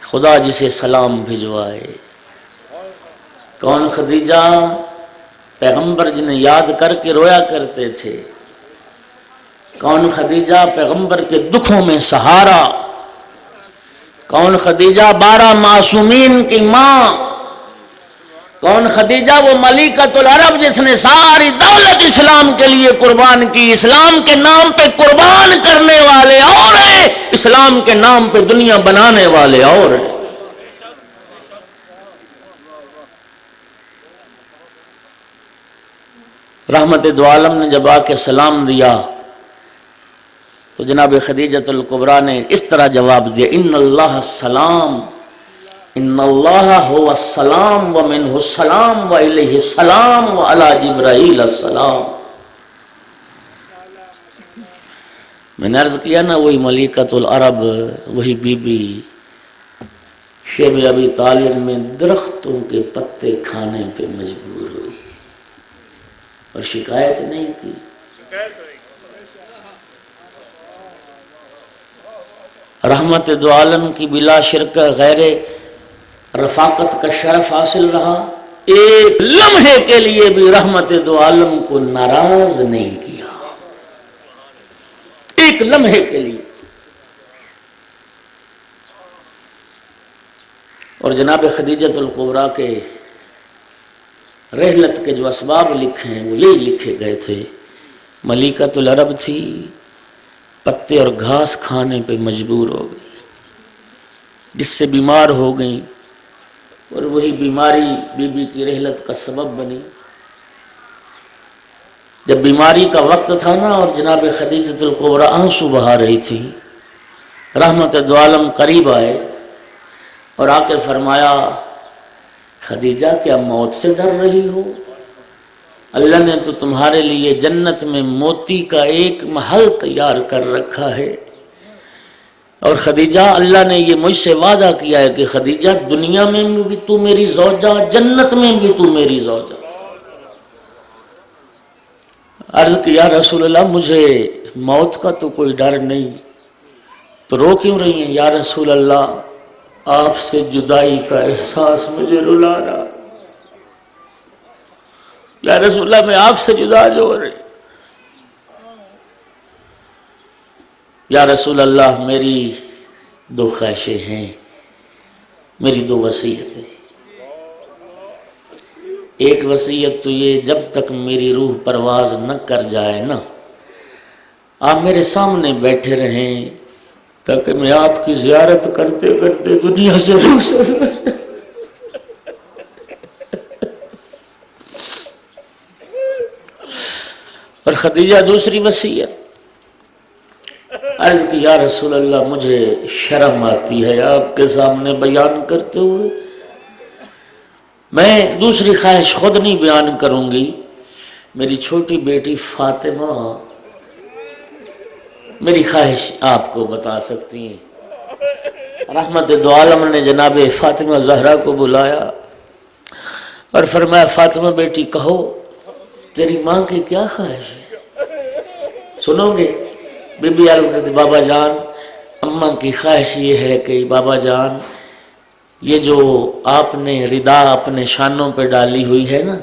خدا جسے سلام بھجوائے۔ کون خدیجہ؟ پیغمبر جنہیں یاد کر کے رویا کرتے تھے۔ کون خدیجہ؟ پیغمبر کے دکھوں میں سہارا۔ کون خدیجہ؟ 12 معصومین کی ماں۔ کون خدیجہ؟ وہ ملکۃ العرب جس نے ساری دولت اسلام کے لیے قربان کی۔ اسلام کے نام پہ قربان کرنے والے اور ہیں، اسلام کے نام پہ دنیا بنانے والے اور ہیں۔ رحمت دو عالم نے جب آ کے سلام دیا تو جناب خدیجۃ الکبریٰ نے اس طرح جواب دیا ان اللہ السلام، ان اللہ هو السلام ومنہ السلام والیہ السلام وعلی جبرائیل السلام۔ میں نے عرض کیا نا وہی ملکۃ العرب، وہی بی بی شیب ابی طالب میں درختوں کے پتے کھانے پہ مجبور ہوئی اور شکایت نہیں کی۔ رحمت دو عالم کی بلا شرک غیر رفاقت کا شرف حاصل رہا، ایک لمحے کے لیے بھی رحمت دو عالم کو ناراض نہیں کیا، ایک لمحے کے لیے۔ اور جناب خدیجۃ الکبریٰ کے رحلت کے جو اسباب لکھے ہیں وہ یہی لکھے گئے تھے، ملکۃ العرب تھی، پتے اور گھاس کھانے پہ مجبور ہو گئی، جس سے بیمار ہو گئی، اور وہی بیماری بی بی کی رحلت کا سبب بنی۔ جب بیماری کا وقت تھا نا اور جناب خدیجۃ الکبریٰ آنسو بہا رہی تھی، رحمت دو عالم قریب آئے اور آ کے فرمایا خدیجہ کیا موت سے ڈر رہی ہو؟ اللہ نے تو تمہارے لیے جنت میں موتی کا ایک محل تیار کر رکھا ہے، اور خدیجہ اللہ نے یہ مجھ سے وعدہ کیا ہے کہ خدیجہ دنیا میں بھی تو میری زوجہ، جنت میں بھی تو میری زوجہ۔ عرض کیا رسول اللہ مجھے موت کا تو کوئی ڈر نہیں، تو رو کیوں رہی ہیں؟ یا رسول اللہ آپ سے جدائی کا احساس مجھے رلا رہا، یا رسول اللہ میں آپ سے جدا جو ہو رہی، یا رسول اللہ میری 2 خواہشیں ہیں، میری 2 وصیتیں۔ ایک وصیت تو یہ جب تک میری روح پرواز نہ کر جائے نا آپ میرے سامنے بیٹھے رہیں تاکہ میں آپ کی زیارت کرتے کرتے دنیا سے رخصت ہو جاؤں۔ اور خدیجہ دوسری وصیت، عرض کی یا رسول اللہ مجھے شرم آتی ہے آپ کے سامنے بیان کرتے ہوئے، میں دوسری خواہش خود نہیں بیان کروں گی، میری چھوٹی بیٹی فاطمہ میری خواہش آپ کو بتا سکتی ہیں۔ رحمت دو عالم نے جناب فاطمہ زہرا کو بلایا اور فرمایا فاطمہ بیٹی کہو تیری ماں کی کیا خواہش ہے؟ سنو گے؟ بی بی عرض کرتی بابا جان اماں کی خواہش یہ ہے کہ بابا جان یہ جو آپ نے ردا اپنے شانوں پہ ڈالی ہوئی ہے نا،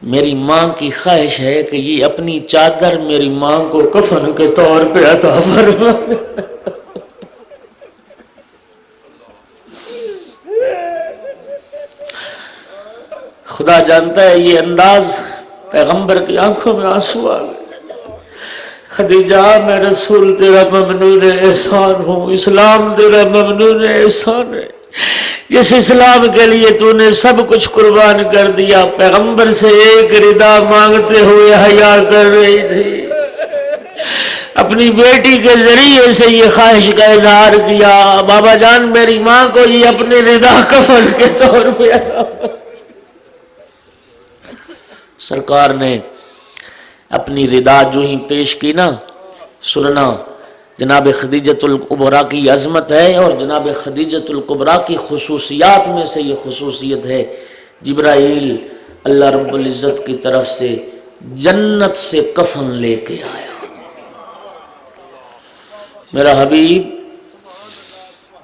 میری ماں کی خواہش ہے کہ یہ اپنی چادر میری ماں کو کفن کے طور پہ عطا فرما۔ خدا جانتا ہے یہ انداز پیغمبر کی آنکھوں میں آنسو آ گئے۔ خدیجہ میں رسول تیرا ممنون احسان ہوں، اسلام تیرا ممنون احسان ہے، جس اسلام کے لیے تو نے سب کچھ قربان کر دیا۔ پیغمبر سے ایک ردا مانگتے ہوئے حیا کر رہی تھی، اپنی بیٹی کے ذریعے سے یہ خواہش کا اظہار کیا، بابا جان میری ماں کو یہ اپنی ردا کفن کے طور پہ عطا فرما۔ سرکار نے اپنی ردا جو ہی پیش کی نا، سننا جناب خدیجۃ الکبریٰ کی عظمت ہے، اور جناب خدیجۃ الکبریٰ کی خصوصیات میں سے یہ خصوصیت ہے، جبرائیل اللہ رب العزت کی طرف سے جنت سے کفن لے کے آیا۔ میرا حبیب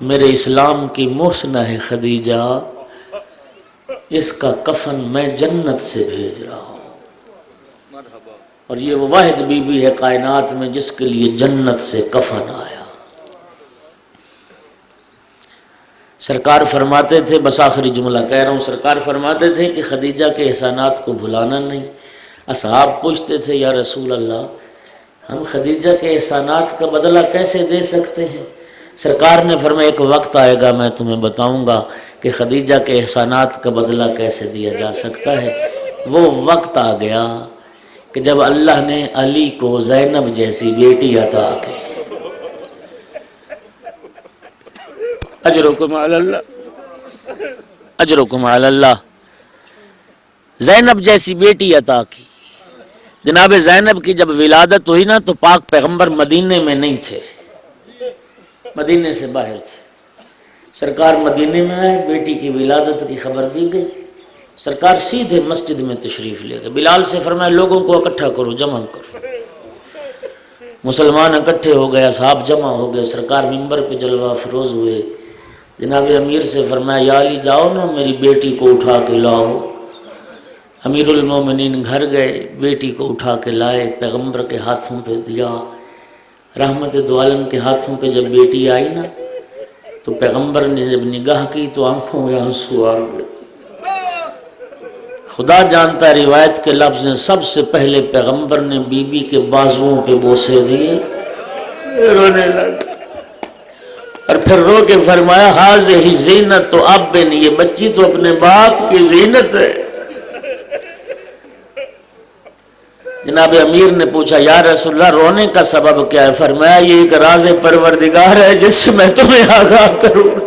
میرے اسلام کی محسنہ ہے خدیجہ، اس کا کفن میں جنت سے بھیج رہا ہوں، اور یہ وہ واحد بی بی ہے کائنات میں جس کے لیے جنت سے کفن آیا۔ سرکار فرماتے تھے، بس آخری جملہ کہہ رہا ہوں، سرکار فرماتے تھے کہ خدیجہ کے احسانات کو بھلانا نہیں۔ اصحاب پوچھتے تھے یا رسول اللہ ہم خدیجہ کے احسانات کا بدلہ کیسے دے سکتے ہیں؟ سرکار نے فرمایا ایک وقت آئے گا میں تمہیں بتاؤں گا کہ خدیجہ کے احسانات کا بدلہ کیسے دیا جا سکتا ہے۔ وہ وقت آ گیا کہ جب اللہ نے علی کو زینب جیسی بیٹی عطا کی۔ اجرکم علی اللہ، اجرکم علی اللہ، زینب جیسی بیٹی عطا کی۔ جناب زینب کی جب ولادت ہوئی نا تو پاک پیغمبر مدینے میں نہیں تھے، مدینے سے باہر تھے۔ سرکار مدینے میں آئے، بیٹی کی ولادت کی خبر دی گئی، سرکار سیدھے مسجد میں تشریف لے گئے۔ بلال سے فرمایا لوگوں کو اکٹھا کرو، جمع کرو۔ مسلمان اکٹھے ہو گئے، اصحاب جمع ہو گئے، سرکار منبر پہ جلوہ افروز ہوئے۔ جناب امیر سے فرمایا یا علی جاؤ نا میری بیٹی کو اٹھا کے لاؤ۔ امیر المومنین گھر گئے، بیٹی کو اٹھا کے لائے، پیغمبر کے ہاتھوں پہ دیا۔ رحمت دو عالم کے ہاتھوں پہ جب بیٹی آئی نا تو پیغمبر نے جب نگاہ کی تو آنکھوں میں آنسو آ گئے۔ خدا جانتا ہے روایت کے لفظ ہیں، سب سے پہلے پیغمبر نے بی بی کے بازوؤں پہ بوسے دیے، رونے لگے، اور پھر رو کے فرمایا ہذہ زینت اب، یہ بچی تو اپنے باپ کی زینت ہے۔ جناب امیر نے پوچھا یا رسول اللہ رونے کا سبب کیا ہے؟ فرمایا یہ ایک راز پروردگار ہے جس سے میں تمہیں آگاہ کروں گا۔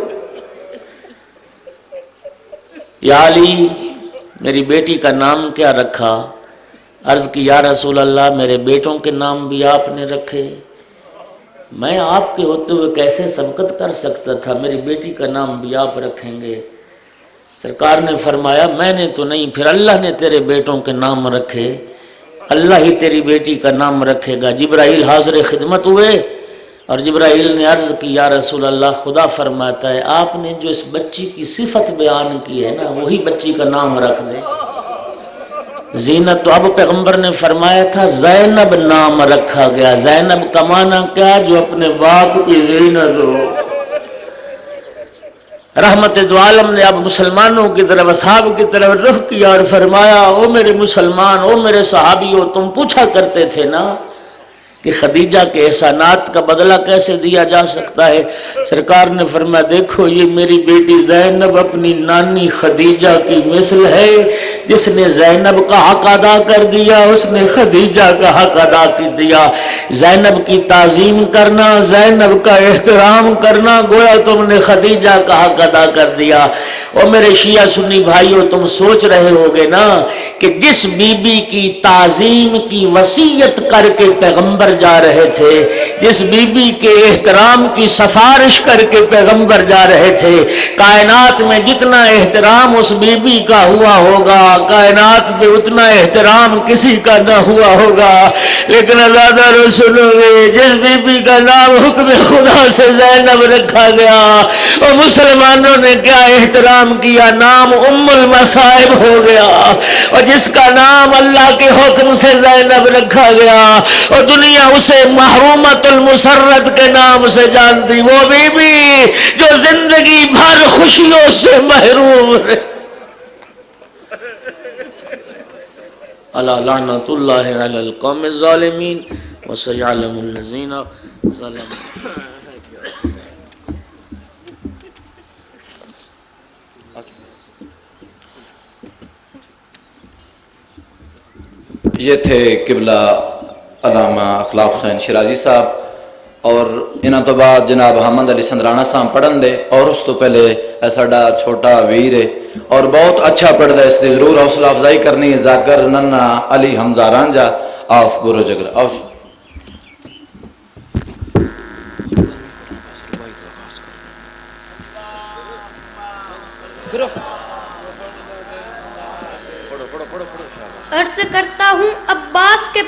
یا علی میری بیٹی کا نام کیا رکھا؟ عرض کی یا رسول اللہ میرے بیٹوں کے نام بھی آپ نے رکھے، میں آپ کے ہوتے ہوئے کیسے سبقت کر سکتا تھا، میری بیٹی کا نام بھی آپ رکھیں گے؟ سرکار نے فرمایا میں نے تو نہیں، پھر اللہ نے تیرے بیٹوں کے نام رکھے، اللہ ہی تیری بیٹی کا نام رکھے گا۔ جبرائیل حاضر خدمت ہوئے اور جبرائیل نے عرض کی یا رسول اللہ خدا فرماتا ہے آپ نے جو اس بچی کی صفت بیان کی ہے نا وہی بچی کا نام رکھ دے۔ زینت تو اب پیغمبر نے فرمایا تھا زینب نام رکھا گیا، زینب کا معنی کیا؟ جو اپنے باپ کی زینت ہو۔ رحمت دو عالم نے اب مسلمانوں کی طرف اصحاب کی طرف رخ کیا اور فرمایا او میرے مسلمان، او میرے صحابیوں، تم پوچھا کرتے تھے نا کہ خدیجہ کے احسانات کا بدلہ کیسے دیا جا سکتا ہے؟ سرکار نے فرمایا دیکھو یہ میری بیٹی زینب اپنی نانی خدیجہ کی مثل ہے، جس نے زینب کا حق ادا کر دیا اس نے خدیجہ کا حق ادا کر دیا۔ زینب کی تعظیم کرنا، زینب کا احترام کرنا، گویا تم نے خدیجہ کا حق ادا کر دیا۔ اور میرے شیعہ سنی بھائیوں تم سوچ رہے ہوگے نا کہ جس بی بی کی تعظیم کی وصیت کر کے پیغمبر جا رہے تھے، جس بی بی کے احترام کی سفارش کر کے پیغمبر جا رہے تھے، کائنات میں جتنا احترام اس بی بی کا ہوا ہوگا کائنات میں اتنا احترام کسی کا نہ ہوا ہوگا، لیکن اللہ تعالیٰ سنو گے جس بی بی کا نام حکم خدا سے زینب رکھا گیا اور مسلمانوں نے کیا احترام کیا، نام ام المصائب ہو گیا، اور جس کا نام اللہ کے حکم سے زینب رکھا گیا اور دنیا اسے محرومۃ المسرت کے نام سے جانتی، وہ بی بی جو زندگی بھر خوشیوں سے محروم رہے۔ الا لعنت اللہ علی القوم الظالمین وسيعلم الذین ظلموا۔ یہ تھے قبلہ علامہ اخلاق حسین شیرازی صاحب، اور انہاں تو بعد جناب حمد علی سندرانہ صاحب پڑھن دے، اور اس تو پہلے ساڈا چھوٹا ویر ہے اور بہت اچھا پڑھدا ہے، اس دی ضرور حوصلہ افزائی کرنی ہے، ذاکر ننا علی حمزہ رانجھا آف برو جگر آؤ۔ عرض کرتا ہوں عباس کے